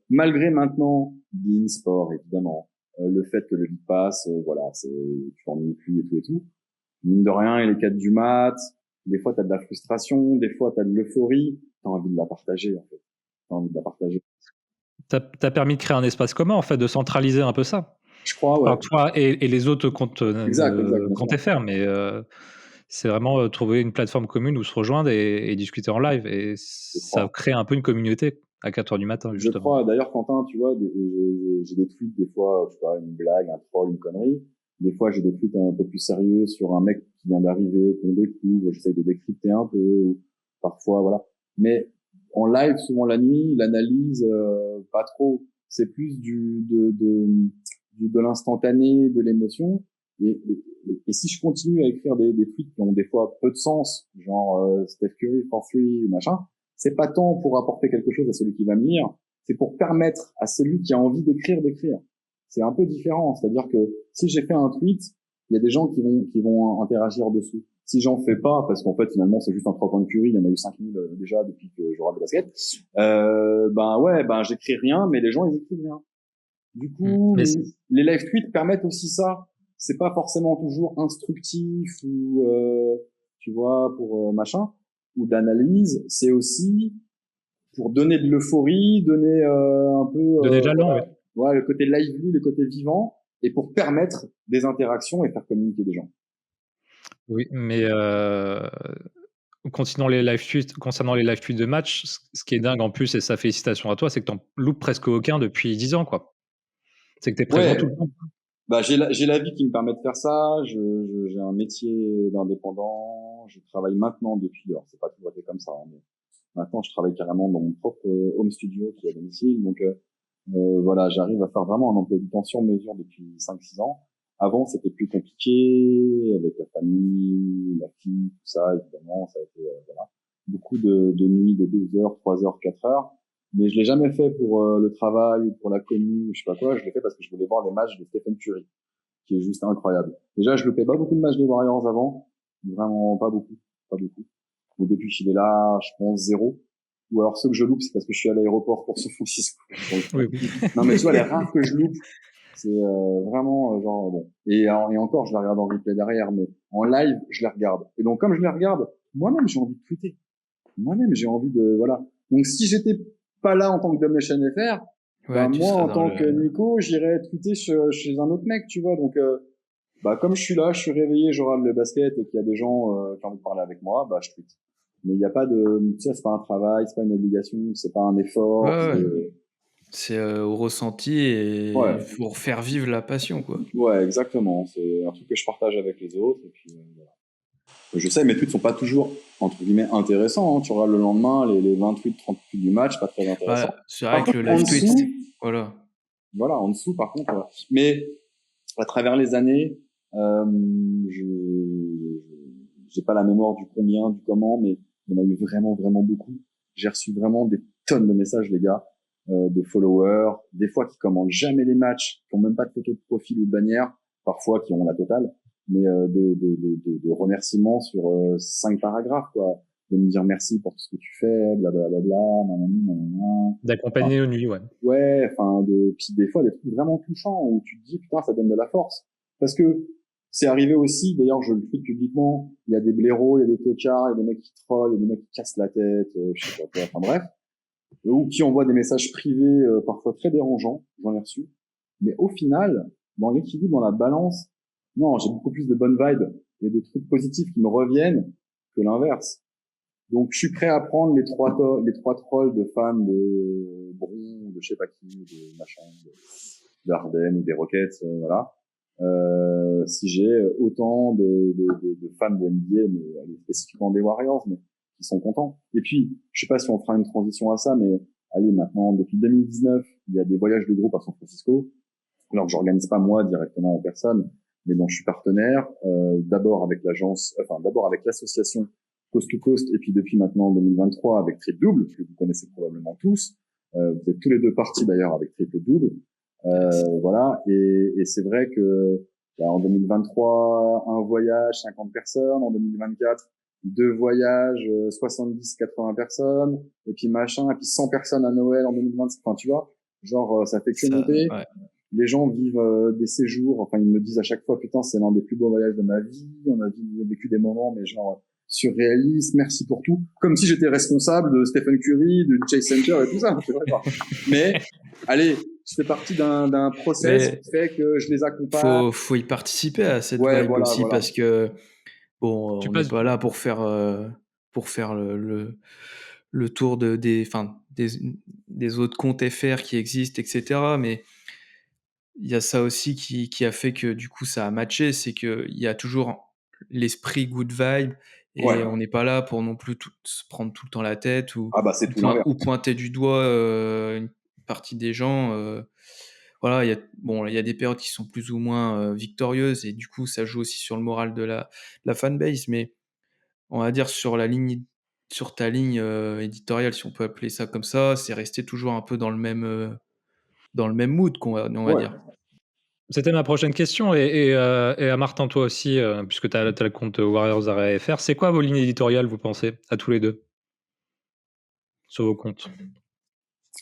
malgré maintenant Bein Sport, évidemment, le fait que le League Pass, voilà, tu t'ennuies plus et tout. Mine de rien, il est 4 du mat. Des fois, t'as de la frustration. Des fois, t'as de l'euphorie. T'as envie de la partager, en fait. T'as envie de la partager. T'as permis de créer un espace commun, en fait, de centraliser un peu ça. Je crois, ouais. Enfin, toi et les autres comptent Exact, bien sûr. faire, mais c'est vraiment trouver une plateforme commune où se rejoindre et discuter en live. Et ça crois. crée un peu une communauté à 4h du matin, Je justement. crois. D'ailleurs, Quentin, tu vois, j'ai des tweets, des fois, tu vois, une blague, un troll, une connerie. Des fois, j'ai des tweets un peu plus sérieux sur un mec qui vient d'arriver, qu'on découvre. J'essaie de décrypter un peu, ou parfois, voilà. Mais en live, souvent la nuit, l'analyse, pas trop. C'est plus de l'instantané, de l'émotion. Et si je continue à écrire des tweets qui ont des fois peu de sens, genre Steph Curry for free ou machin, c'est pas tant pour apporter quelque chose à celui qui va me lire, c'est pour permettre à celui qui a envie d'écrire. C'est un peu différent, c'est-à-dire que si j'ai fait un tweet, il y a des gens qui vont interagir dessous. Si j'en fais pas, parce qu'en fait finalement c'est juste un 3 points de Curry, il y en a eu 5000 déjà depuis que je regarde le basket, ben j'écris rien, mais les gens ils écrivent rien. Du coup, les live tweets permettent aussi ça. C'est pas forcément toujours instructif ou tu vois pour machin ou d'analyse. C'est aussi pour donner de l'euphorie, donner un peu donner de l'allant, oui. Ouais, le côté lively, le côté vivant, et pour permettre des interactions et faire communiquer des gens. Oui, mais concernant les live tweets de match, ce qui est dingue en plus, et ça félicitations à toi, c'est que t'en loupes presque aucun depuis 10 ans, quoi. C'est que t'es présent tout le temps. Bah, j'ai la vie qui me permet de faire ça. J'ai un métier d'indépendant. Je travaille maintenant depuis. Alors, c'est pas toujours été comme ça, hein, mais maintenant, je travaille carrément dans mon propre home studio qui est à domicile. Donc, voilà, j'arrive à faire vraiment un emploi du temps sur mesure depuis 5-6 ans. Avant, c'était plus compliqué avec la famille, la fille, tout ça. Évidemment, ça a été voilà, beaucoup de nuits de 12 heures, 3 heures, 4 heures. Mais je l'ai jamais fait pour le travail ou pour la commu, je sais pas quoi. Je l'ai fait parce que je voulais voir les matchs de Stephen Curry, qui est juste incroyable. Déjà, je loupais pas beaucoup de matchs des Warriors avant, vraiment pas beaucoup. Mais depuis qu'il est là, je pense 0. Ou alors ceux que je loupe, c'est parce que je suis à l'aéroport pour San Francisco. Oui. Non, mais tu vois, les rares que je loupe, c'est vraiment genre bon. Et encore, je la regarde en replay derrière, mais en live, je les regarde. Et donc, comme je les regarde, moi-même, j'ai envie de tweeter. Moi-même, j'ai envie de voilà. Donc, si j'étais pas là en tant que Domination FR, Ouais, moi, en tant que Nico, j'irais tweeter chez un autre mec, tu vois. Donc, Bah, comme je suis là, je suis réveillé, je regarde le basket et qu'il y a des gens qui ont envie de parler avec moi, bah, je tweete. Mais il n'y a pas de, tu sais, c'est pas un travail, c'est pas une obligation, c'est pas un effort. Ouais. C'est au ressenti et Ouais. pour faire vivre la passion, quoi. Ouais, exactement. C'est un truc que je partage avec les autres. Et puis, voilà. Je sais, mes tweets sont pas toujours, entre guillemets, intéressants. Hein. Tu regardes le lendemain, les 20 tweets, 30 tweets du match, pas très intéressant. Ouais, c'est vrai que le en live tweet, dessous, voilà. voilà, en dessous, par contre, voilà. Mais à travers les années, j'ai pas la mémoire du combien, du comment, mais il y en a eu vraiment, vraiment beaucoup. J'ai reçu vraiment des tonnes de messages, les gars, de followers, des fois qui commentent jamais les matchs, qui ont même pas de photo de profil ou de bannière, parfois qui ont la totale, mais de remerciements sur 5 paragraphes, quoi, de me dire merci pour tout ce que tu fais, blablabla, nanana. D'accompagner nos nuits, ouais. Ouais, enfin, puis des fois des trucs vraiment touchants où tu te dis putain, ça donne de la force, parce que c'est arrivé aussi, d'ailleurs je le tweet publiquement, il y a des blaireaux, il y a des tocards, il y a des mecs qui trollent, il y a des mecs qui cassent la tête, je sais pas quoi, enfin bref, ou qui envoient des messages privés parfois très dérangeants, j'en ai reçu, mais au final, dans l'équilibre, dans la balance, non, j'ai beaucoup plus de bonnes vibes et de trucs positifs qui me reviennent que l'inverse. Donc je suis prêt à prendre les trois trolls de fans de Bron, de je sais pas qui, de machin, d'Ardennes ou des Rockets, voilà. Si j'ai autant de fans de NBA, mais spécifiquement des Warriors, mais qui sont contents. Et puis, je sais pas si on fera une transition à ça, mais allez, maintenant, depuis 2019, il y a des voyages de groupe à San Francisco. Alors que j'organise pas moi directement en personne, mais dont je suis partenaire, d'abord avec l'association Coast to Coast, et puis depuis maintenant en 2023 avec Triple Double, que vous connaissez probablement tous. Vous êtes tous les deux partis d'ailleurs avec Triple Double. Voilà, et c'est vrai que en 2023, un voyage, 50 personnes, en 2024, deux voyages, 70-80 personnes, et puis machin, et puis 100 personnes à Noël en 2025, enfin tu vois, genre ça fait que monter. Ouais. Les gens vivent des séjours, enfin ils me disent à chaque fois, putain, c'est l'un des plus beaux voyages de ma vie, on a vécu des moments, mais genre surréalistes, merci pour tout, comme si j'étais responsable de Stephen Curry, de Chase Center et tout ça, c'est vrai pas. Mais allez, je fais partie d'un process qui fait que je les accompagne. Faut y participer à cette Ouais, vibe voilà, aussi, voilà. parce que bon, Tu on n'est passes- pas là pour faire le tour des autres comptes FR qui existent, etc. Mais il y a ça aussi qui a fait que du coup ça a matché, c'est qu'il y a toujours l'esprit good vibe Ouais. et on n'est pas là pour non plus se prendre tout le temps la tête Ah bah c'est tout l'inverse. ou pointer du doigt une partie des gens. Voilà, il y a des périodes qui sont plus ou moins victorieuses et du coup ça joue aussi sur le moral de la fanbase, mais on va dire sur ta ligne éditoriale, si on peut appeler ça comme ça, c'est resté toujours un peu dans le même mood on va Ouais. dire. C'était ma prochaine question, et à Martin, toi aussi, puisque tu as le compte Warriors FR. C'est quoi vos lignes éditoriales, vous pensez, à tous les deux, sur vos comptes?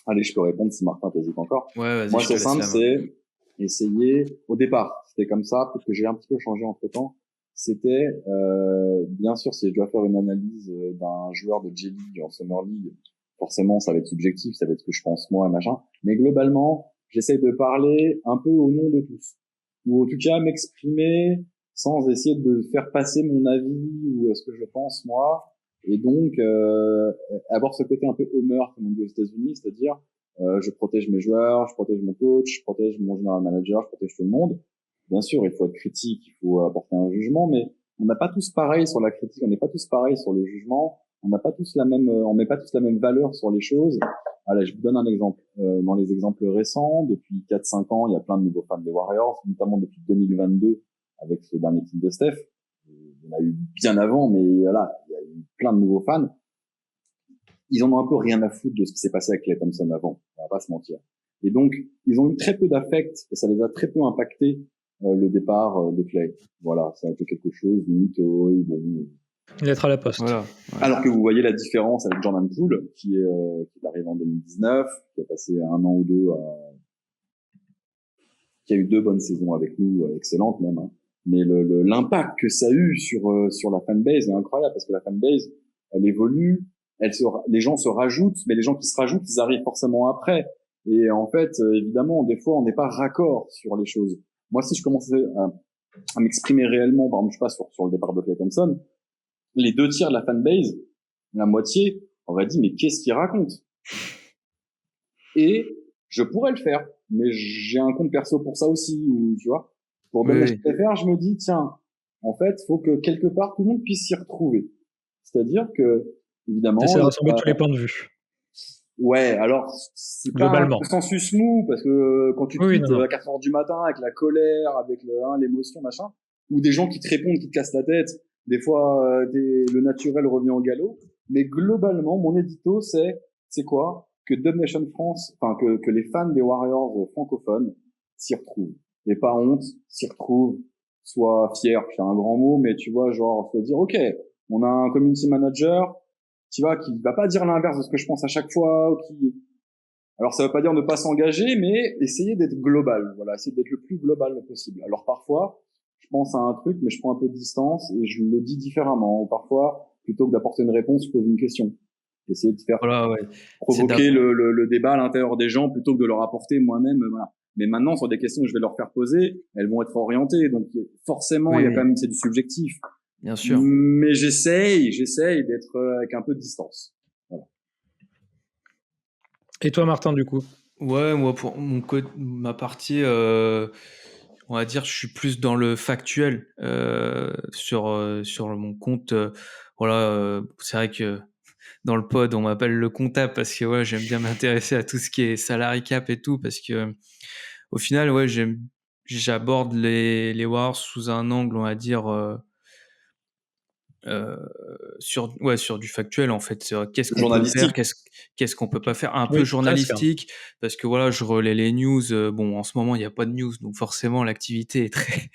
Allez, je peux répondre si Martin t'hésite encore. Ouais, vas-y, Moi, je te c'est laisse simple, la main. c'est essayer. Au départ, c'était comme ça. Peut-être que j'ai un petit peu changé entre temps. C'était, bien sûr, si je dois faire une analyse d'un joueur de J-League en Summer League, forcément, ça va être subjectif, ça va être ce que je pense moi, machin. Mais globalement, j'essaie de parler un peu au nom de tous, ou en tout cas m'exprimer sans essayer de faire passer mon avis ou ce que je pense moi. Et donc, avoir ce côté un peu homer, comme on dit aux États-Unis, c'est-à-dire je protège mes joueurs, je protège mon coach, je protège mon general manager, je protège tout le monde. Bien sûr, il faut être critique, il faut apporter un jugement, mais on n'a pas tous pareil sur la critique, on n'est pas tous pareil sur le jugement, on n'a pas tous la même, on met pas tous la même valeur sur les choses. Allez, je vous donne un exemple. Dans les exemples récents, depuis 4-5 ans, il y a plein de nouveaux fans des Warriors, notamment depuis 2022 avec ce dernier titre de Steph. Il y en a eu bien avant, mais voilà, il y a eu plein de nouveaux fans. Ils en ont un peu rien à foutre de ce qui s'est passé avec Klay Thompson avant, on va pas se mentir. Et donc, ils ont eu très peu d'affect et ça les a très peu impacté le départ de Klay. Voilà, ça a été quelque chose, bon. Lettre à la poste. Voilà. Ouais. Alors que vous voyez la différence avec Jordan Poole, qui est arrivé en 2019, qui a passé un an ou deux qui a eu 2 bonnes saisons avec nous, excellentes même, hein. Mais l'impact que ça a eu sur la fanbase est incroyable parce que la fanbase, elle évolue, les gens se rajoutent, mais les gens qui se rajoutent, ils arrivent forcément après. Et en fait, évidemment, des fois, on n'est pas raccord sur les choses. Moi, si je commençais à m'exprimer réellement, par exemple, je sais pas, sur le départ de Klay Thompson, les 2 tiers de la fanbase, la moitié, aurait dit, mais qu'est-ce qu'il raconte? Et je pourrais le faire, mais j'ai un compte perso pour ça aussi, ou tu vois, pour donner Oui, les faire, je me dis, tiens, en fait, faut que quelque part tout le monde puisse s'y retrouver. C'est-à-dire que, évidemment, T'essaies de rassembler tous les points de vue, ouais, alors c'est pas un globalement. consensus mou parce que quand tu Oui, oui, tweets non, non. à 4 heures du matin avec la colère, avec l'émotion, machin, ou des gens qui te répondent, qui te cassent la tête, des fois le naturel revient au galop. Mais globalement, mon édito c'est quoi? Que Dub Nation France, enfin que les fans des Warriors francophones s'y retrouvent. Et pas honte, s'y retrouvent, soient fiers. C'est un grand mot, mais tu vois, genre se dire ok, on a un community manager tu vois, qui va pas dire l'inverse de ce que je pense à chaque fois, alors ça veut pas dire ne pas s'engager, mais essayer d'être global, voilà, essayer d'être le plus global possible. Alors parfois, je pense à un truc, mais je prends un peu de distance et je le dis différemment. Ou parfois, plutôt que d'apporter une réponse, je pose une question. Essayer de faire voilà, ouais. C'est provoquer le débat à l'intérieur des gens plutôt que de leur apporter moi-même, voilà. Mais maintenant, sur des questions que je vais leur faire poser, elles vont être orientées. Donc, forcément, il y a quand Oui, même, c'est du subjectif. bien sûr. Mais j'essaye d'être avec un peu de distance. Voilà. Et toi, Martin, du coup? Ouais, moi pour ma partie, on va dire, je suis plus dans le factuel sur mon compte. Voilà, c'est vrai que dans le pod, on m'appelle le comptable parce que ouais, j'aime bien m'intéresser à tout ce qui est salary cap et tout parce que au final, ouais, j'aborde les Warriors sous un angle, on va dire. Euh, sur du factuel en fait. Qu'est-ce qu'on peut faire, Journalistique. qu'est-ce qu'on peut pas faire, un peu Oui, presque, hein. journalistique parce que voilà, je relais les news. Bon, en ce moment il n'y a pas de news, donc forcément l'activité est très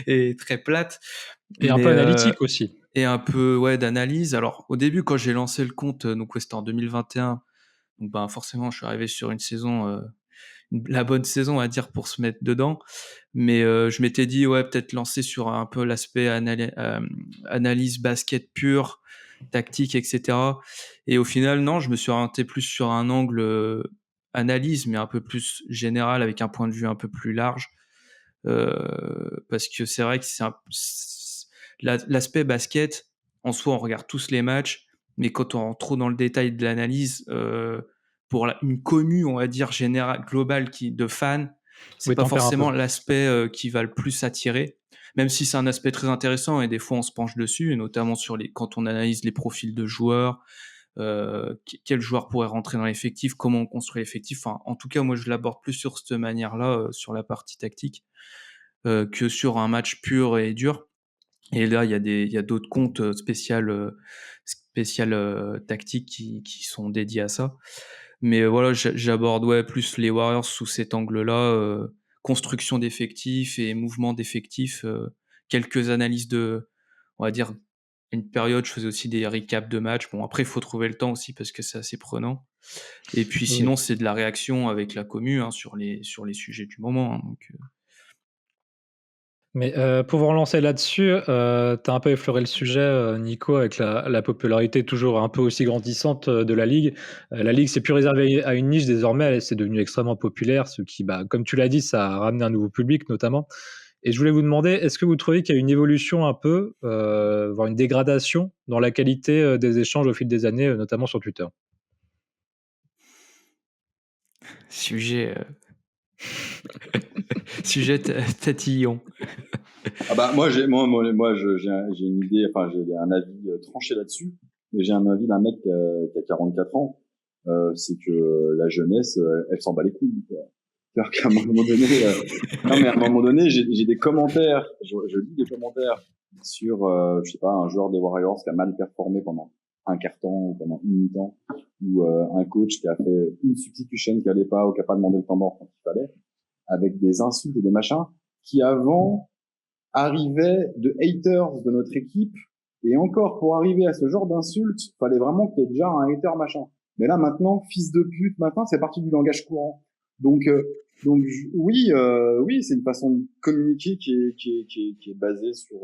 est très plate, Et un mais peu analytique aussi. et un peu ouais d'analyse. Alors au début quand j'ai lancé le compte, donc ouais, c'était en 2021, donc ben forcément je suis arrivé sur une saison, la bonne saison à dire pour se mettre dedans. Mais je m'étais dit, ouais, peut-être lancer sur un peu l'aspect analyse basket pure, tactique, etc. Et au final, non, je me suis orienté plus sur un angle analyse, mais un peu plus général, avec un point de vue un peu plus large. Parce que c'est vrai que l'aspect basket, en soi, on regarde tous les matchs, mais quand on rentre trop dans le détail de l'analyse, pour une commu, on va dire, générale, globale de fans, c'est Oui, pas t'en perds un peu. forcément l'aspect qui va le plus attirer, même si c'est un aspect très intéressant et des fois on se penche dessus, et notamment quand on analyse les profils de joueurs, quel joueur pourrait rentrer dans l'effectif, comment on construit l'effectif. Enfin, en tout cas, moi je l'aborde plus sur cette manière-là, sur la partie tactique, que sur un match pur et dur. Et là, il y a d'autres comptes spécial tactiques qui sont dédiés à ça. Mais voilà, j'aborde ouais, plus les Warriors sous cet angle-là, construction d'effectifs et mouvement d'effectifs, quelques analyses on va dire, une période, je faisais aussi des recaps de matchs. Bon, après, il faut trouver le temps aussi parce que c'est assez prenant. Et puis Oui. sinon, c'est de la réaction avec la commu, hein, sur les sujets du moment, hein, donc, Mais pour vous relancer là-dessus, tu as un peu effleuré le sujet, Nico, avec la popularité toujours un peu aussi grandissante, de la ligue. La ligue, c'est plus réservé à une niche désormais, c'est devenu extrêmement populaire, ce qui, bah, comme tu l'as dit, ça a ramené un nouveau public notamment. Et je voulais vous demander, est-ce que vous trouvez qu'il y a une évolution un peu, voire une dégradation dans la qualité, des échanges au fil des années, notamment sur Twitter? sujet, sujet tatillon. Ah bah j'ai une idée, enfin j'ai un avis tranché là-dessus, mais j'ai un avis d'un mec qui a 44 ans. C'est que la jeunesse, elle s'en bat les couilles. Quoi. C'est-à-dire qu'à un moment donné, non mais à un moment donné, j'ai des commentaires, je lis des commentaires sur, je sais pas, un joueur des Warriors qui a mal performé pendant un quart temps ou pendant une mi-temps, ou un coach qui a fait une substitution qui allait pas ou qui a pas demandé le temps mort quand il fallait, avec des insultes et des machins qui avant arrivait de haters de notre équipe. Et encore, pour arriver à ce genre d'insulte, fallait vraiment que tu aies déjà un hater machin. Mais là, maintenant, fils de pute, maintenant, c'est parti du langage courant. Donc, oui, c'est une façon de communiquer qui est basée sur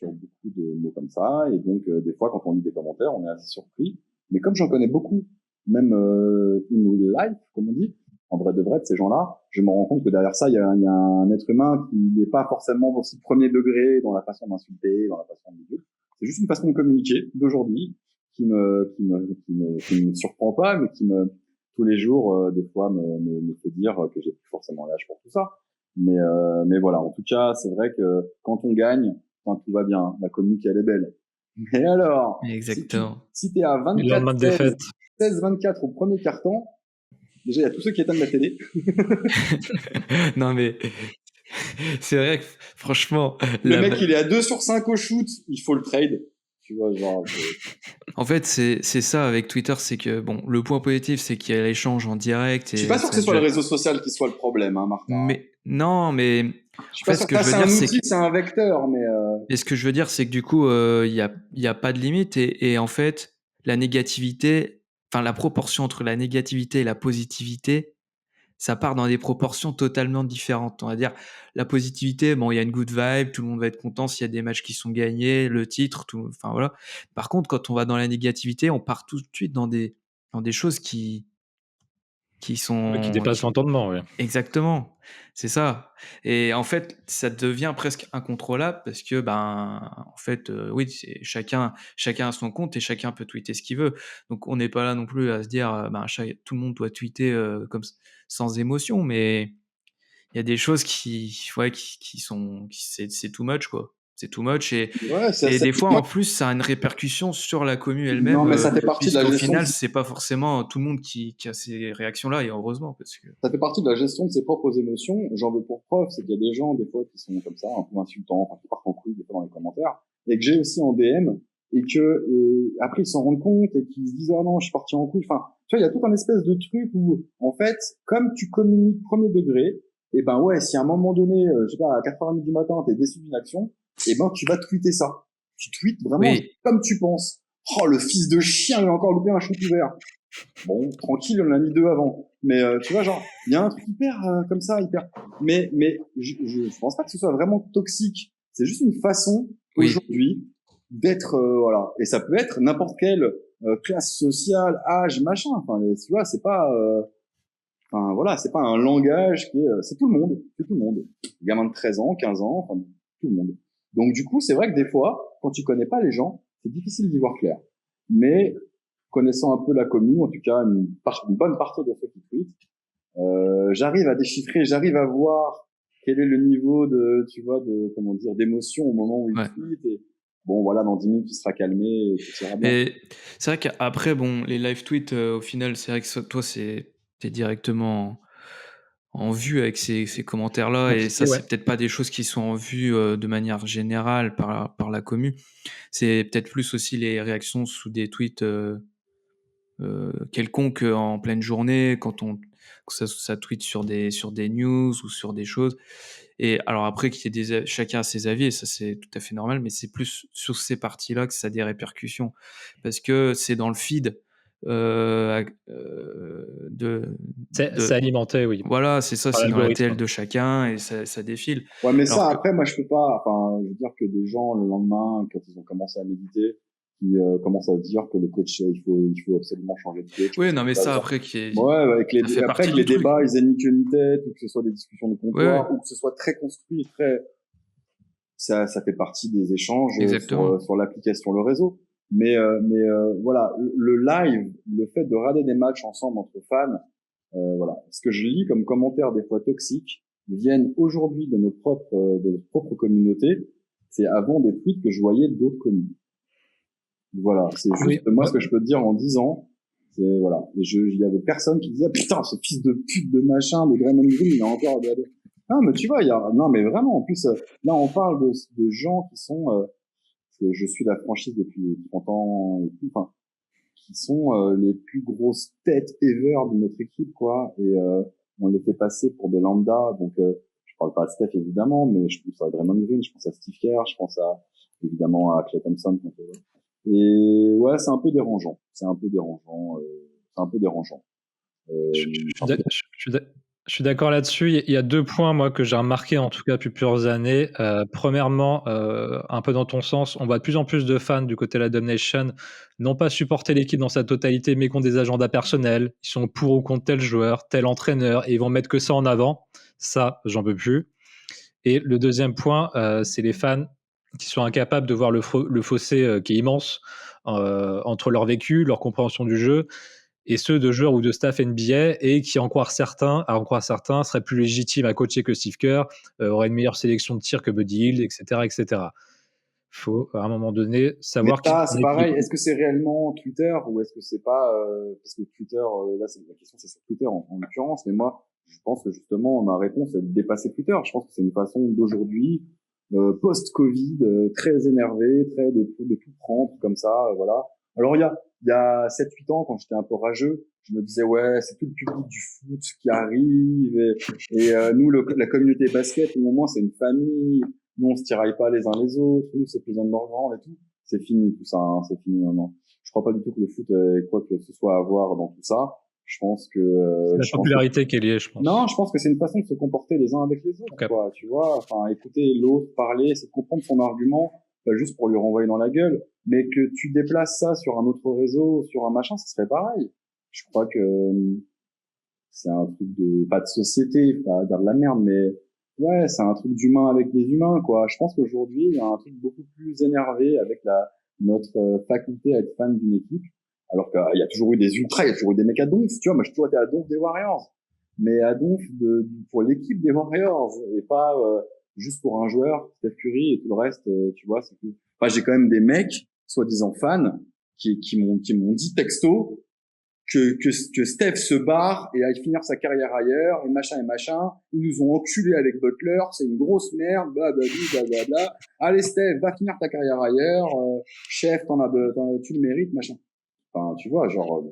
beaucoup de mots comme ça. Et donc, des fois, quand on lit des commentaires, on est assez surpris. Mais comme j'en connais beaucoup, même in real life, comme on dit, en vrai de vrai de ces gens-là, je me rends compte que derrière ça, il y a un être humain qui n'est pas forcément aussi premier degré dans la façon d'insulter, dans la façon de dire. C'est juste une façon de communiquer d'aujourd'hui qui me surprend pas, mais qui tous les jours, des fois, me fait dire que j'ai plus forcément l'âge pour tout ça. Mais voilà. En tout cas, c'est vrai que quand on gagne, quand tout va bien, la communique, elle est belle. Mais alors, Exactement. si t'es à Le lendemain de 24-16, défaite. 16-24 au premier quart-temps, déjà, il y a tous ceux qui éteignent la télé. Non, mais c'est vrai que franchement, Le mec, il est à 2 sur 5 au shoot, il faut le trade. Tu vois, genre. en fait, c'est ça avec Twitter, c'est que bon, le point positif, c'est qu'il y a l'échange en direct. Je suis pas sûr que ce soit le réseau social qui soit le problème, hein, Martin. Mais non, mais je suis pas sûr que c'est un outil, c'est un vecteur, mais. Et ce que je veux dire, c'est que du coup, il y a pas de limite et en fait, la négativité, enfin la proportion entre la négativité et la positivité, ça part dans des proportions totalement différentes. On va dire la positivité, bon, il y a une good vibe, tout le monde va être content s'il y a des matchs qui sont gagnés, le titre, tout, enfin voilà. Par contre, quand on va dans la négativité, on part tout de suite dans des choses qui sont Qui dépasse l'entendement, oui. exactement, c'est ça. Et en fait, ça devient presque incontrôlable parce que, ben, en fait, oui, c'est chacun a son compte et chacun peut tweeter ce qu'il veut. Donc on n'est pas là non plus à se dire, ben, tout le monde doit tweeter, comme sans émotion, mais il y a des choses qui sont c'est too much, quoi. C'est too much ouais, et des fois, en plus, ça a une répercussion sur la commu elle-même, non, mais ça fait partie de la puisqu'au gestion. final, c'est pas forcément tout le monde qui a ces réactions-là et heureusement parce que Ça fait partie de la gestion de ses propres émotions. J'en veux pour preuve, c'est qu'il y a des gens, des fois, qui sont comme ça, un peu insultants, enfin, qui partent en couille, des fois, dans les commentaires, et que j'ai aussi en DM, et après, ils s'en rendent compte, et qu'ils se disent, ah non, je suis parti en couille. Enfin, tu vois, il y a tout un espèce de truc où, en fait, comme tu communiques premier degré, et ben ouais, si à un moment donné, je sais pas, à 4h30 du matin, t'es déçu d'une action, et ben tu vas tweeter ça. Tu tweets vraiment comme tu penses. Oh, le fils de chien, il a encore loupé un shoot ouvert. Bon, tranquille, on en a mis 2 avant. Mais tu vois, genre, il y a un truc hyper comme ça, hyper. Mais je pense pas que ce soit vraiment toxique. C'est juste une façon aujourd'hui d'être, voilà. Et ça peut être n'importe quelle classe sociale, âge, machin. Enfin, tu vois, c'est pas. Enfin voilà, c'est pas un langage qui est. C'est tout le monde. C'est tout le monde. Gamin de 13 ans, 15 ans, enfin tout le monde. Donc du coup, c'est vrai que des fois, quand tu connais pas les gens, c'est difficile d'y voir clair. Mais connaissant un peu la commune, en tout cas une bonne partie de ceux qui tweetent, j'arrive à déchiffrer, j'arrive à voir quel est le niveau de, tu vois, de comment dire, d'émotion au moment où ils tweetent. Et bon, voilà, dans 10 minutes, il sera calmé et tout ira bien. Et c'est vrai qu'après, bon, les live tweets, au final, c'est vrai que toi, t'es directement en vue avec ces commentaires-là, et ça, c'est peut-être pas des choses qui sont en vue de manière générale par la commu. C'est peut-être plus aussi les réactions sous des tweets quelconques en pleine journée, quand ça tweet sur des news ou sur des choses. Et alors après, chacun a ses avis, et ça c'est tout à fait normal, mais c'est plus sur ces parties-là que ça a des répercussions, parce que c'est dans le feed c'est alimenté, oui. Voilà, c'est ça, c'est dans la TL de chacun et ça défile. Ouais, mais alors ça, après, moi, je peux pas. Enfin, je veux dire que des gens le lendemain, quand ils ont commencé à méditer, qui commencent à dire que le coach, il faut absolument changer de coach. Oui, non, mais ça après avec les débats, ils aient ni queue ni tête, ou que ce soit des discussions de comptoir, ou que ce soit très construit, ça fait partie des échanges sur l'application, le réseau. Mais voilà, le live, le fait de regarder des matchs ensemble entre fans, voilà, ce que je lis comme commentaires des fois toxiques viennent aujourd'hui de notre propre communauté. C'est avant des tweets que je voyais d'autres communes. Voilà, c'est juste moi ce que je peux te dire en 10 ans. C'est voilà, et il y avait personne qui disait ah, putain ce fils de pute de machin de Draymond Green il a encore non mais tu vois non mais vraiment en plus là on parle de gens qui sont que je suis la franchise depuis 30 ans et tout, enfin qui sont les plus grosses têtes ever de notre équipe quoi, et on les fait passer pour des lambda. Donc je parle pas de Steph évidemment, mais je pense à Draymond Green, je pense à Steve Kerr, je pense à évidemment à Klay Thompson. Et ouais, c'est un peu dérangeant. Je Je suis d'accord là-dessus. Il y a 2 points, moi, que j'ai remarqués, en tout cas, depuis plusieurs années. Premièrement, un peu dans ton sens, on voit de plus en plus de fans du côté de la Dub Nation, non pas supporter l'équipe dans sa totalité, mais qui ont des agendas personnels. Ils sont pour ou contre tel joueur, tel entraîneur, et ils vont mettre que ça en avant. Ça, j'en peux plus. Et le deuxième point, c'est les fans qui sont incapables de voir le fossé, qui est immense, entre leur vécu, leur compréhension du jeu et ceux de joueurs ou de staff NBA et qui, à en croire certains, seraient plus légitimes à coacher que Steve Kerr, auraient une meilleure sélection de tir que Buddy Hield, et cetera, et cetera. Faut, à un moment donné, Mais savoir qui ça, son c'est pareil. équipe. Est-ce que c'est réellement Twitter ou est-ce que c'est pas parce que Twitter, là, c'est la question, c'est sur Twitter en l'occurrence. Mais moi, je pense que justement, ma réponse est de dépasser Twitter. Je pense que c'est une façon d'aujourd'hui, post-Covid, très énervé, très de tout prendre comme ça, voilà. Alors il y a 7-8 ans, quand j'étais un peu rageux, je me disais ouais, c'est tout le public du foot qui arrive et nous, la communauté basket, au moins, c'est une famille. Nous, on se tiraille pas les uns les autres. Nous, c'est plus un grand et tout. C'est fini tout ça, hein, c'est fini maintenant. Je crois pas du tout que le foot ait quoi que ce soit à voir dans tout ça. Je pense que C'est la popularité qui est liée, je pense. non, je pense que c'est une façon de se comporter les uns avec les autres, Ok. quoi. Tu vois, enfin, écouter l'autre parler, c'est de comprendre son argument, pas juste pour lui renvoyer dans la gueule, mais que tu déplaces ça sur un autre réseau, sur un machin, ce serait pareil. Je crois que c'est un truc pas de société, pas dire de la merde, mais ouais, c'est un truc d'humain avec des humains, quoi. Je pense qu'aujourd'hui, il y a un truc beaucoup plus énervé avec notre faculté à être fan d'une équipe. Alors qu'il y a toujours eu des ultras, il y a toujours eu des mecs à donf, tu vois. Moi, j'ai toujours été à donf des Warriors. Mais à donf pour l'équipe des Warriors et pas juste pour un joueur, Steph Curry et tout le reste, tu vois. C'est tout. Enfin, j'ai quand même des mecs, soi-disant fans, qui m'ont dit texto, que Steph se barre et aille finir sa carrière ailleurs et machin. Ils nous ont enculés avec Butler, c'est une grosse merde, blablabla. Allez Steph, va finir ta carrière ailleurs, chef, tu le mérites, machin. Enfin, tu vois, genre,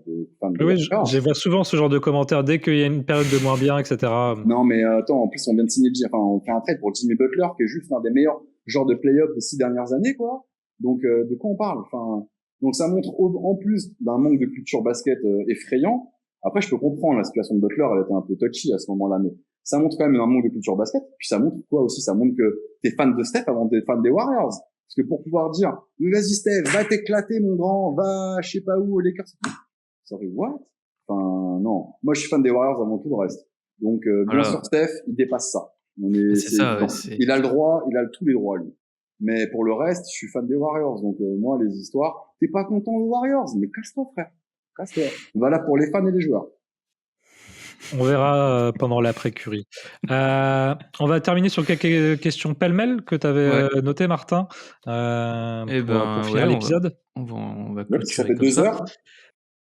Oui, je vois souvent ce genre de commentaires dès qu'il y a une période de moins bien, etc. Non, mais attends, en plus, on vient de signer, on fait un trade pour Jimmy Butler, qui est juste l'un des meilleurs genres de play-off des 6 dernières années, quoi. Donc, de quoi on parle? Enfin, donc ça montre en plus d'un manque de culture basket effrayant. Après, je peux comprendre la situation de Butler, elle était un peu touchy à ce moment-là, mais ça montre quand même un manque de culture basket. Puis ça montre quoi aussi? Ça montre que t'es fan de Steph avant d'être fan des Warriors. Parce que pour pouvoir dire, mais vas-y Steph, va t'éclater mon grand, va je sais pas où aux Lakers. Sorry, what? Enfin, non. Moi, je suis fan des Warriors avant tout le reste. Donc, bien sûr, Steph, il dépasse ça. C'est ça, ouais, il a le droit, il a tous les droits, lui. Mais pour le reste, je suis fan des Warriors. Donc, moi, les histoires, t'es pas content aux Warriors, mais casse-toi, frère. Casse-toi. Voilà pour les fans et les joueurs. On verra pendant l'après-Curie. On va terminer sur quelques questions pêle-mêle que tu avais notées, Martin, pour finir l'épisode. On va Ça clôturer fait comme 2 ça. heures.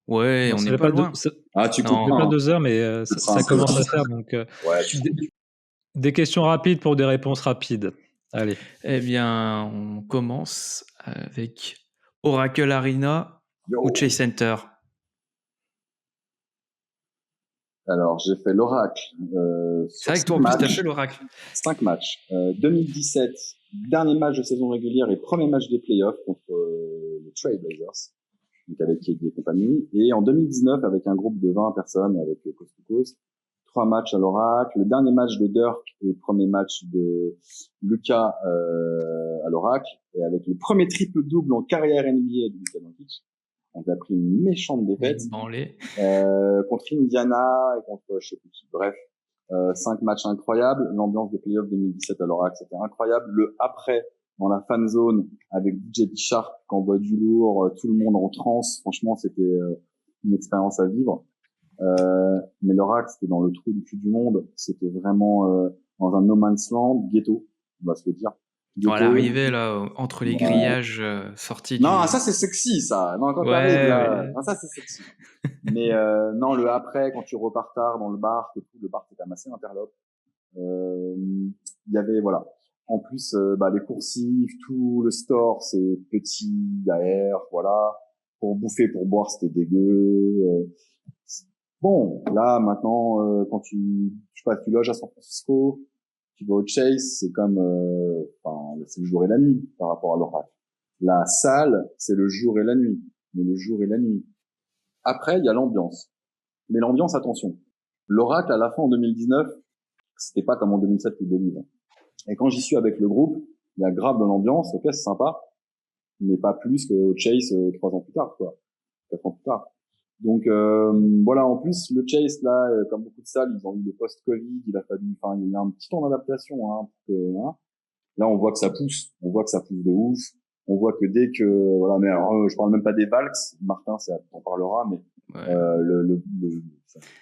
Ouais, Non, on ça n'est fait pas loin. Ah, tu ça coupes fait pas pas, 2 heures, mais ça commence à faire. Donc, ouais, des questions rapides pour des réponses rapides. Allez. Eh bien, on commence avec Oracle Arena ou Chase Center. Alors, j'ai fait l'Oracle. C'est vrai que toi, en plus, t'as fait l'Oracle. 5 matchs. 2017, dernier match de saison régulière et premier match des playoffs contre les Trailblazers, donc avec KD et compagnie. Et en 2019, avec un groupe de 20 personnes, avec Coast to Coast, 3 matchs à l'Oracle, le dernier match de Dirk et le premier match de Luka à l'Oracle, et avec le premier triple-double en carrière NBA de Luka Doncic. On a pris une méchante défaite contre Indiana et contre je sais plus qui. Bref, 5 matchs incroyables. L'ambiance des playoffs 2017 à l'Oracle, c'était incroyable. Le après, dans la fan zone, avec DJ Sharp qui envoie du lourd, tout le monde en transe. Franchement, c'était une expérience à vivre. Mais l'Oracle, c'était dans le trou du cul du monde. C'était vraiment dans un no man's land, ghetto, on va se le dire. À l'arrivée, là, entre les grillages sortis non, ça c'est sexy, ça. Non, quand t'arrives là, non, ça c'est sexy. Mais non, le après, quand tu repars tard dans le bar, et tout, le bar c'était assez interlope. Il y avait, voilà. En plus, les coursives, tout le store, c'est petit, air, voilà. Pour bouffer, pour boire, c'était dégueu. Bon, là, maintenant, quand je sais pas, tu loges à San Francisco, tu vas au Chase, c'est comme, c'est le jour et la nuit par rapport à l'Oracle. La salle, c'est le jour et la nuit. Mais le jour et la nuit. Après, il y a l'ambiance. Mais l'ambiance, attention. L'Oracle, à la fin en 2019, c'était pas comme en 2007 ou 2020. Et quand j'y suis avec le groupe, il y a grave de l'ambiance, ok, c'est sympa, mais pas plus qu'au Chase 3 ans plus tard, quoi, 4 ans plus tard. Donc voilà, en plus le Chase là, comme beaucoup de salles, ils ont eu le post-Covid, il y a un petit temps d'adaptation, hein, Là, on voit que ça pousse, de ouf. On voit que dès que voilà, mais alors je parle même pas des Valks, Martin, ça t'en parlera, mais Ouais.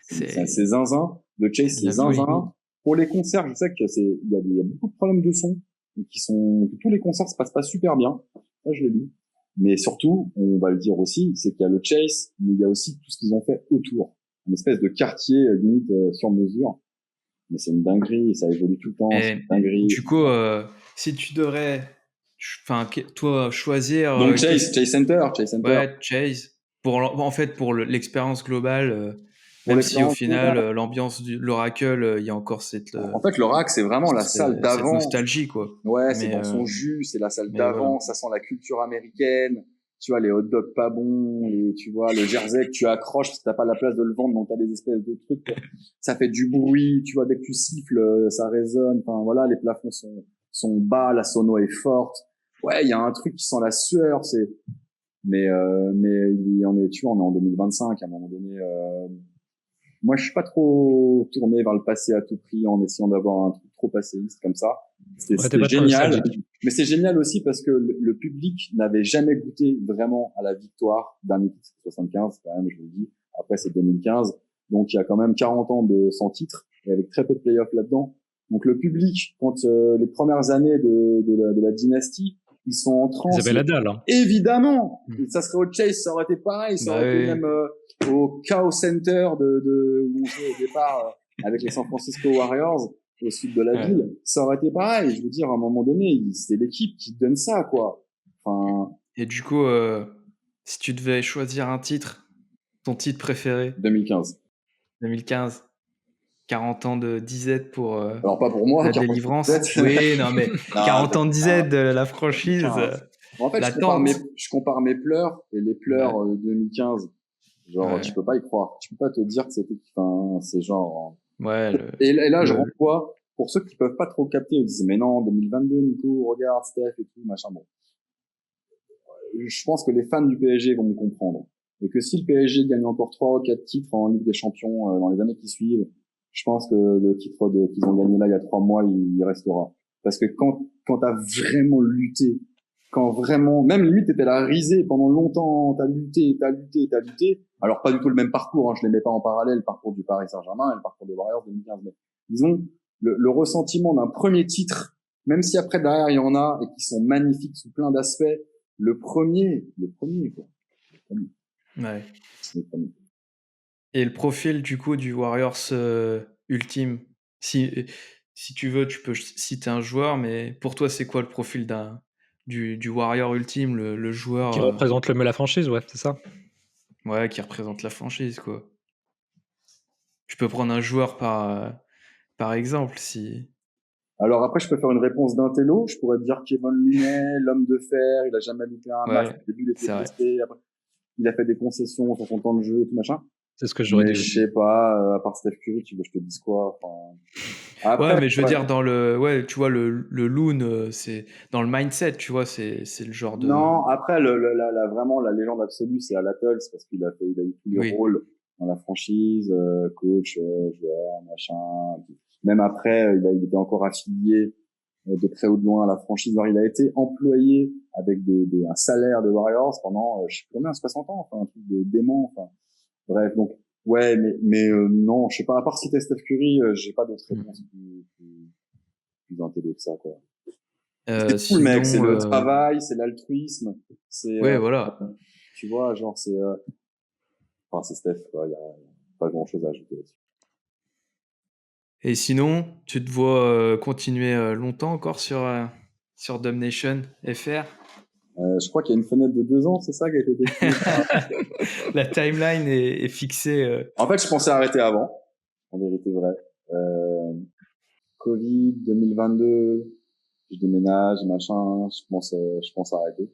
c'est zinzin. Le Chase, c'est Bien joué. zinzin. Pour les concerts, je sais que il y a beaucoup de problèmes de son que tous les concerts se passent pas super bien. Ça, je l'ai lu. Mais surtout, on va le dire aussi, c'est qu'il y a le Chase, mais il y a aussi tout ce qu'ils ont fait autour. Une espèce de quartier limite sur mesure. Mais c'est une dinguerie, ça évolue tout le temps, c'est une dinguerie. Du coup, si tu devrais, toi, choisir. Donc Chase Center. Ouais, Chase. En fait, pour l'expérience globale, Pour même si au l'expérience final, globale. l'ambiance de l'Oracle, il y a encore En fait, l'Oracle, c'est vraiment la salle cette d'avant. nostalgie, quoi. Ouais, c'est dans son jus, c'est la salle d'avant, voilà. ça sent la culture américaine. Tu vois, les hot dogs pas bons, tu vois, le jersey que tu accroches parce que t'as pas la place de le vendre, donc t'as des espèces de trucs, quoi. Ça fait du bruit, tu vois, dès que tu siffles, ça résonne. Enfin, voilà, les plafonds sont bas, la sono est forte. Ouais, il y a un truc qui sent la sueur, mais tu vois, on est en 2025, à un moment donné, moi, je suis pas trop tourné vers le passé à tout prix en essayant d'avoir un truc trop passéiste comme ça. C'était génial. Mais c'est génial aussi parce que le public n'avait jamais goûté vraiment à la victoire d'un équipe 75, quand même, je vous le dis. Après, c'est 2015. Donc, il y a quand même 40 ans de sans titre et avec très peu de playoffs là-dedans. Donc, le public, quand les premières années de la dynastie, ils sont en transe. Ils avaient la dalle, hein. Évidemment. Ça serait au Chase, ça aurait été pareil. Ça aurait été même au Chaos Center où on jouait au départ avec les San Francisco Warriors au sud de la ville. Ça aurait été pareil. Je veux dire, à un moment donné, c'est l'équipe qui donne ça, quoi. Enfin. Et du coup, si tu devais choisir un titre, ton titre préféré. 2015. 40 ans de disette pour alors pas pour moi, la délivrance. Oui, non mais 40 ans de disette de la franchise. En fait, je compare mes pleurs et les pleurs de 2015. Genre, tu peux pas y croire. Tu peux pas te dire que c'est genre. Et là, je renvoie pour ceux qui peuvent pas trop capter. Ils disent mais non, 2022, Nico, regarde Steph et tout machin. Bon, je pense que les fans du PSG vont me comprendre et que si le PSG gagne encore 3 ou 4 titres en Ligue des Champions dans les années qui suivent, je pense que le titre qu'ils ont gagné là il y a 3 mois, il restera. Parce que quand t'as vraiment lutté, quand vraiment, même limite t'étais la risée pendant longtemps, t'as lutté. Alors pas du tout le même parcours, hein, je les mets pas en parallèle, le parcours du Paris Saint-Germain et le parcours des Warriors 2015, mais disons le ressentiment d'un premier titre, même si après derrière il y en a et qui sont magnifiques sous plein d'aspects, le premier quoi. Ouais. Le premier. Et le profil du coup du Warriors ultime, si tu veux, tu peux citer un joueur, mais pour toi, c'est quoi le profil du Warrior ultime, le joueur qui représente la franchise, ouais, c'est ça. Ouais, qui représente la franchise, quoi. Tu peux prendre un joueur par exemple, si. Alors après, je peux faire une réponse d'un télo. Je pourrais te dire Kevin Looney, l'homme de fer, il a jamais loupé un match. Au début, il était blessé. Après, il a fait des concessions sur son temps de jeu et tout machin. C'est ce que j'aurais dit. Mais je sais pas, à part Steph Curry, tu veux que je te dise quoi? Enfin, après, ouais, mais je veux dire dans tu vois, le Loon, c'est dans le mindset, tu vois, c'est le genre de. Non, après, vraiment, la légende absolue, c'est Alatol, parce qu'il a eu tous les rôles dans la franchise, coach, joueur, machin. Même après, il était encore affilié de près ou de loin à la franchise. Alors, il a été employé avec un salaire de Warriors pendant, je sais plus combien, 60 ans, enfin, un truc de dément, enfin. Bref, donc, ouais, mais non, je sais pas, à part citer Steph Curry, j'ai pas d'autres réponses plus intello que ça, quoi. C'est cool, mec, c'est le travail, c'est l'altruisme, c'est voilà. Tu vois, genre c'est Steph, quoi, il y a pas grand-chose à ajouter là-dessus. Et sinon, tu te vois continuer longtemps encore sur Domination FR? Je crois qu'il y a une fenêtre de 2 ans, c'est ça qui a été décidé. La timeline est fixée. En fait, je pensais arrêter avant, en vérité vraie. Covid 2022, je déménage, machin, je pense arrêter.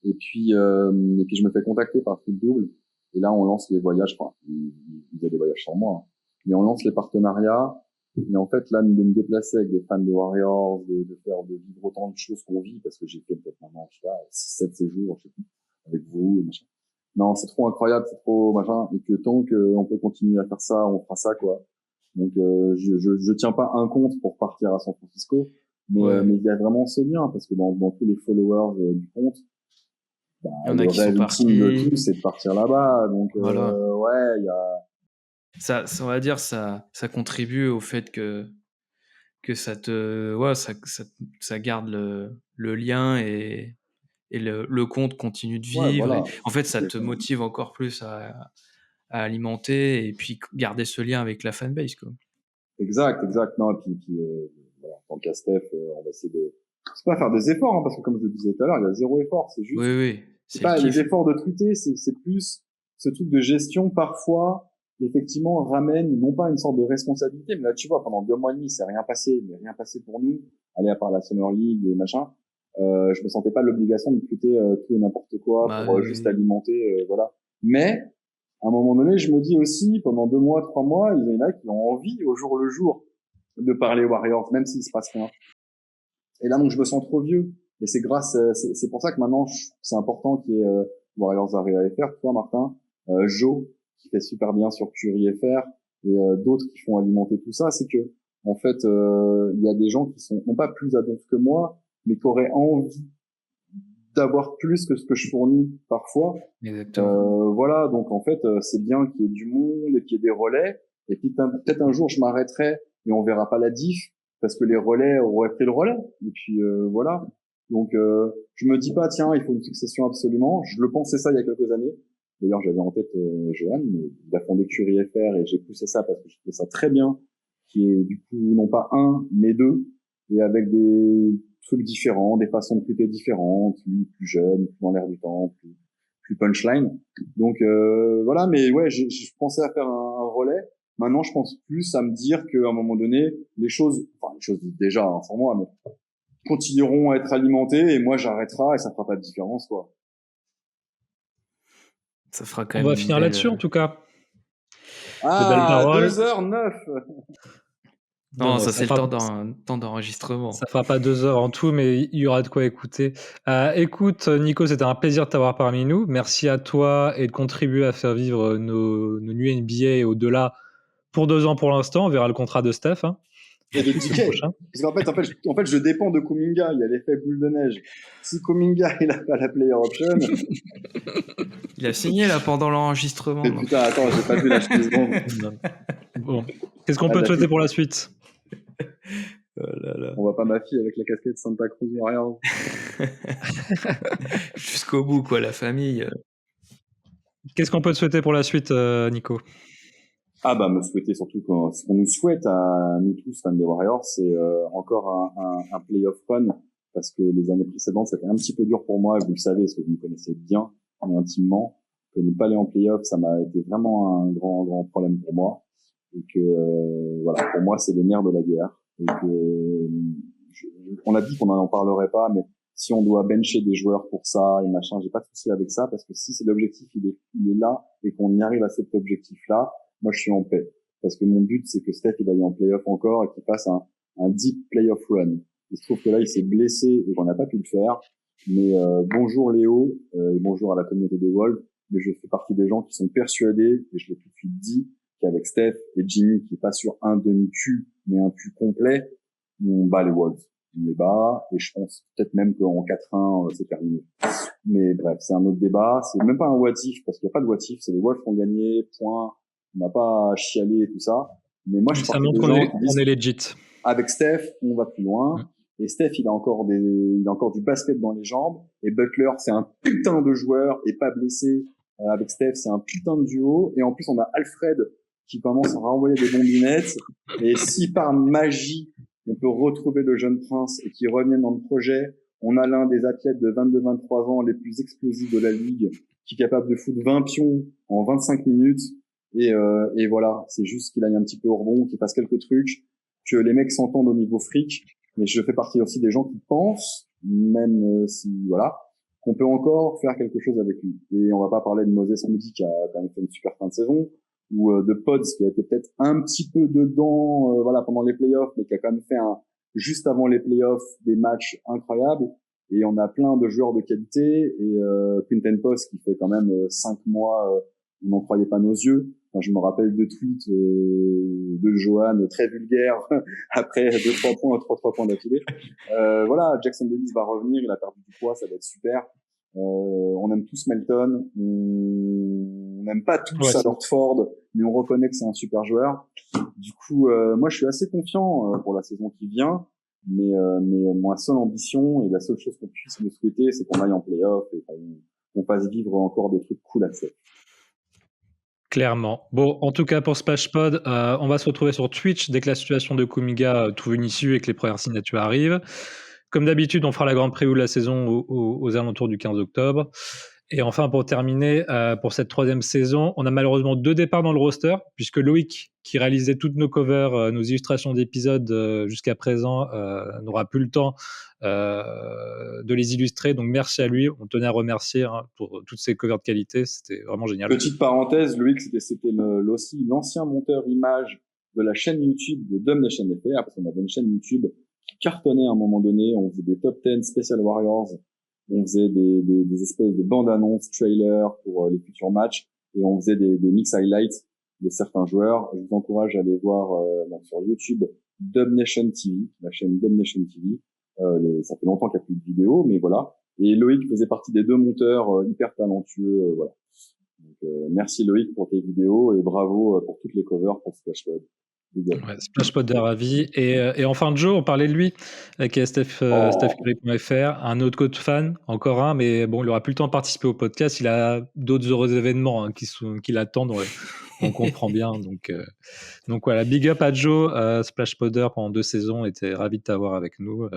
Et puis je me fais contacter par Foot Double. Et là, on lance les voyages. Enfin, ils faisaient des voyages sans moi. Hein. et on lance les partenariats. Et en fait, là, de me déplacer avec des fans des Warriors, de vivre autant de choses qu'on vit, parce que j'ai fait peut-être maintenant, je sais pas, 6-7 séjours, je sais plus, avec vous, et machin. Non, c'est trop incroyable, c'est trop machin, et que tant qu'on peut continuer à faire ça, on fera ça, quoi. Donc, je tiens pas un compte pour partir à San Francisco, mais il y a vraiment ce lien, parce que dans tous les followers du compte, bah, Il y en a le qui sont rêve ultime de partis. tout, c'est de partir là-bas. Donc, Voilà. ouais, il y a, On va dire, ça contribue au fait que ça garde le lien et le compte continue de ouais, vivre. Et voilà. en fait, ça te Exactement. motive encore plus à alimenter et puis garder ce lien avec la fanbase, quoi. Exact. Non, et puis voilà, en tant qu'à Steph, on va essayer c'est pas faire des efforts, hein, parce que comme je le disais tout à l'heure, il y a zéro effort. C'est juste, Oui, oui, c'est c'est le pas les kiff. efforts de tweeter, c'est plus ce truc de gestion parfois, effectivement, ramène non pas une sorte de responsabilité, mais là, tu vois, pendant 2 mois et demi, c'est rien passé, mais rien passé pour nous. Aller à part la Summer League et machin, je me sentais pas l'obligation de tweeter tout et n'importe quoi Bah, pour juste alimenter, voilà. Mais à un moment donné, je me dis aussi, pendant 2 mois, 3 mois, il y en a qui ont envie au jour le jour de parler Warriors, même s'il se passe rien. Et là, donc, je me sens trop vieux. Et c'est pour ça que maintenant, c'est important qu'il y ait Warriors Area FR, toi, Martin, Joe, qui fait super bien sur Curie FR, et d'autres qui font alimenter tout ça. C'est que, en fait, il y a des gens qui sont non pas plus adultes que moi, mais qui auraient envie d'avoir plus que ce que je fournis parfois. exactement. Voilà, donc en fait, c'est bien qu'il y ait du monde et qu'il y ait des relais. Et puis peut-être un jour, je m'arrêterai et on verra pas la diff parce que les relais auraient pris le relais. Et puis voilà. Donc je me dis pas, tiens, il faut une succession absolument. Je le pensais ça il y a quelques années. D'ailleurs, j'avais en tête Johan, mais il a fondé Curie FR et j'ai poussé ça parce que je trouvais ça très bien, qui est du coup non pas un, mais deux, et avec des trucs différents, des façons de tweeter différentes, plus jeunes, plus dans l'air du temps, plus punchline. Donc voilà, mais ouais, je pensais à faire un relais. Maintenant, je pense plus à me dire qu'à un moment donné, les choses déjà hein, sans moi, mais continueront à être alimentées et moi j'arrêterai et ça fera pas de différence, quoi. Ça fera quand On même va une finir belle. là-dessus en tout cas. De belles Ah, paroles. 2h09. Non, Non, non, ça c'est le fera, temps d'enregistrement. ça fera pas 2 heures en tout, mais il y aura de quoi écouter. Écoute, Nico, c'était un plaisir de t'avoir parmi nous. Merci à toi et de contribuer à faire vivre nos nuits NBA et au-delà pour 2 ans pour l'instant. On verra le contrat de Steph. Hein. Et de Le tickets. prochain. Parce qu'en fait, je dépends de Kuminga. Il y a l'effet boule de neige. Si Kuminga, il a pas la player option. Il a signé là pendant l'enregistrement. Mais Donc. putain, attends, j'ai pas vu la seconde. Non. Bon. Qu'est-ce qu'on Ah, peut te d'accord. souhaiter pour la suite? Oh là là. On voit pas ma fille avec la casquette Santa Cruz Warriors. Jusqu'au bout, quoi, la famille. Qu'est-ce qu'on peut te souhaiter pour la suite, Nico? Ah bah me souhaiter surtout ce qu'on nous souhaite à nous tous fans des Warriors, c'est encore un playoff run parce que les années précédentes c'était un petit peu dur pour moi, et vous le savez parce que vous me connaissez bien et intimement, que ne pas aller en playoff ça m'a été vraiment un grand problème pour moi et que voilà, pour moi c'est le nerf de la guerre et que on a dit qu'on n'en parlerait pas, mais si on doit bencher des joueurs pour ça et machin, j'ai pas de souci avec ça parce que si c'est l'objectif il est là et qu'on y arrive à cet objectif là, moi je suis en paix. Parce que mon but, c'est que Steph il aille en playoff encore et qu'il fasse un deep playoff run. Il se trouve que là, il s'est blessé et qu'on n'a pas pu le faire. Mais bonjour Léo et bonjour à la communauté des Wolves. Mais je fais partie des gens qui sont persuadés, et je l'ai tout de suite dit, qu'avec Steph et Jimmy, qui est pas sur un demi-cul, mais un cul complet, on bat les Wolves. On les bat, et je pense peut-être même qu'en 4-1, c'est terminé. Mais bref, c'est un autre débat. C'est même pas un what if, parce qu'il n'y a pas de what if. C'est les Wolves qui ont gagné, point. On n'a pas chialé et tout ça. Mais moi, je suis Ça parti montre des qu'on gens est, qui disent, on est legit. avec Steph, on va plus loin. Et Steph, il a encore du basket dans les jambes. Et Butler, c'est un putain de joueur et pas blessé. Avec Steph, c'est un putain de duo. Et en plus, on a Alfred qui commence à renvoyer des bombinettes. Et si par magie, on peut retrouver le jeune prince et qu'il revienne dans le projet, on a l'un des athlètes de 22-23 ans les plus explosifs de la ligue, qui est capable de foutre 20 pions en 25 minutes. Et voilà, c'est juste qu'il aille un petit peu au rebond, qu'il fasse quelques trucs, que les mecs s'entendent au niveau fric. Mais je fais partie aussi des gens qui pensent, même si voilà, qu'on peut encore faire quelque chose avec lui. Et on va pas parler de Moses Moody qui a quand même fait une super fin de saison. ou de Pods qui a été peut-être un petit peu dedans, voilà, pendant les playoffs, mais qui a quand même fait juste avant les playoffs des matchs incroyables. Et on a plein de joueurs de qualité et Quinten Post qui fait quand même 5 mois on n'en croyait pas nos yeux. Enfin, je me rappelle de tweets de Johan très vulgaires après 2-3 points d'affilée. Voilà, Jackson Davis va revenir, il a perdu du poids, ça va être super. On aime tous Melton, on n'aime pas tous Alfred Ford, mais on reconnaît que c'est un super joueur. Du coup, moi je suis assez confiant pour la saison qui vient. Mais ma seule ambition et la seule chose qu'on puisse me souhaiter, c'est qu'on aille en play-off et qu'on fasse vivre encore des trucs cool à faire. Clairement. Bon, en tout cas pour Splashpod, on va se retrouver sur Twitch dès que la situation de Kuminga trouve une issue et que les premières signatures arrivent. Comme d'habitude, on fera la grande preview de la saison aux alentours du 15 octobre. Et enfin, pour terminer, pour cette 3e saison, on a malheureusement 2 départs dans le roster, puisque Loïc, qui réalisait toutes nos covers, nos illustrations d'épisodes jusqu'à présent, n'aura plus le temps de les illustrer. Donc merci à lui. On tenait à remercier pour toutes ces covers de qualité. C'était vraiment génial. Petite parenthèse, Loïc, c'était aussi l'ancien monteur image de la chaîne YouTube de Domination FR, parce qu'on avait une chaîne YouTube qui cartonnait à un moment donné. On faisait des top 10 Special Warriors. On faisait des espèces de bandes-annonces, trailers pour les futurs matchs, et on faisait des mix highlights de certains joueurs. Je vous encourage à aller voir sur YouTube Domination TV, la chaîne Domination TV. Ça fait longtemps qu'il n'y a plus de vidéos, mais voilà. Et Loïc faisait partie des 2 monteurs hyper talentueux, voilà. Donc, merci Loïc pour tes vidéos et bravo pour toutes les covers pour Splashpod. Ouais, Splashpod de ravi. Et en fin de jour, on parlait de lui, qui est StephCurry.fr, un autre coach fan, encore un, mais bon, il n'aura plus le temps de participer au podcast. Il a d'autres heureux événements qui l'attendent, ouais. On comprend bien. Donc voilà, big up à Joe, Splashpodder pendant 2 saisons, était ravi de t'avoir avec nous.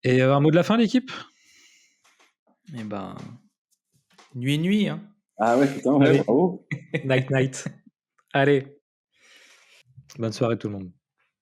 Et un mot de la fin, l'équipe? Eh ben, nuit, hein. Ah ouais, putain, ouais, bravo. Night. Allez, bonne soirée tout le monde.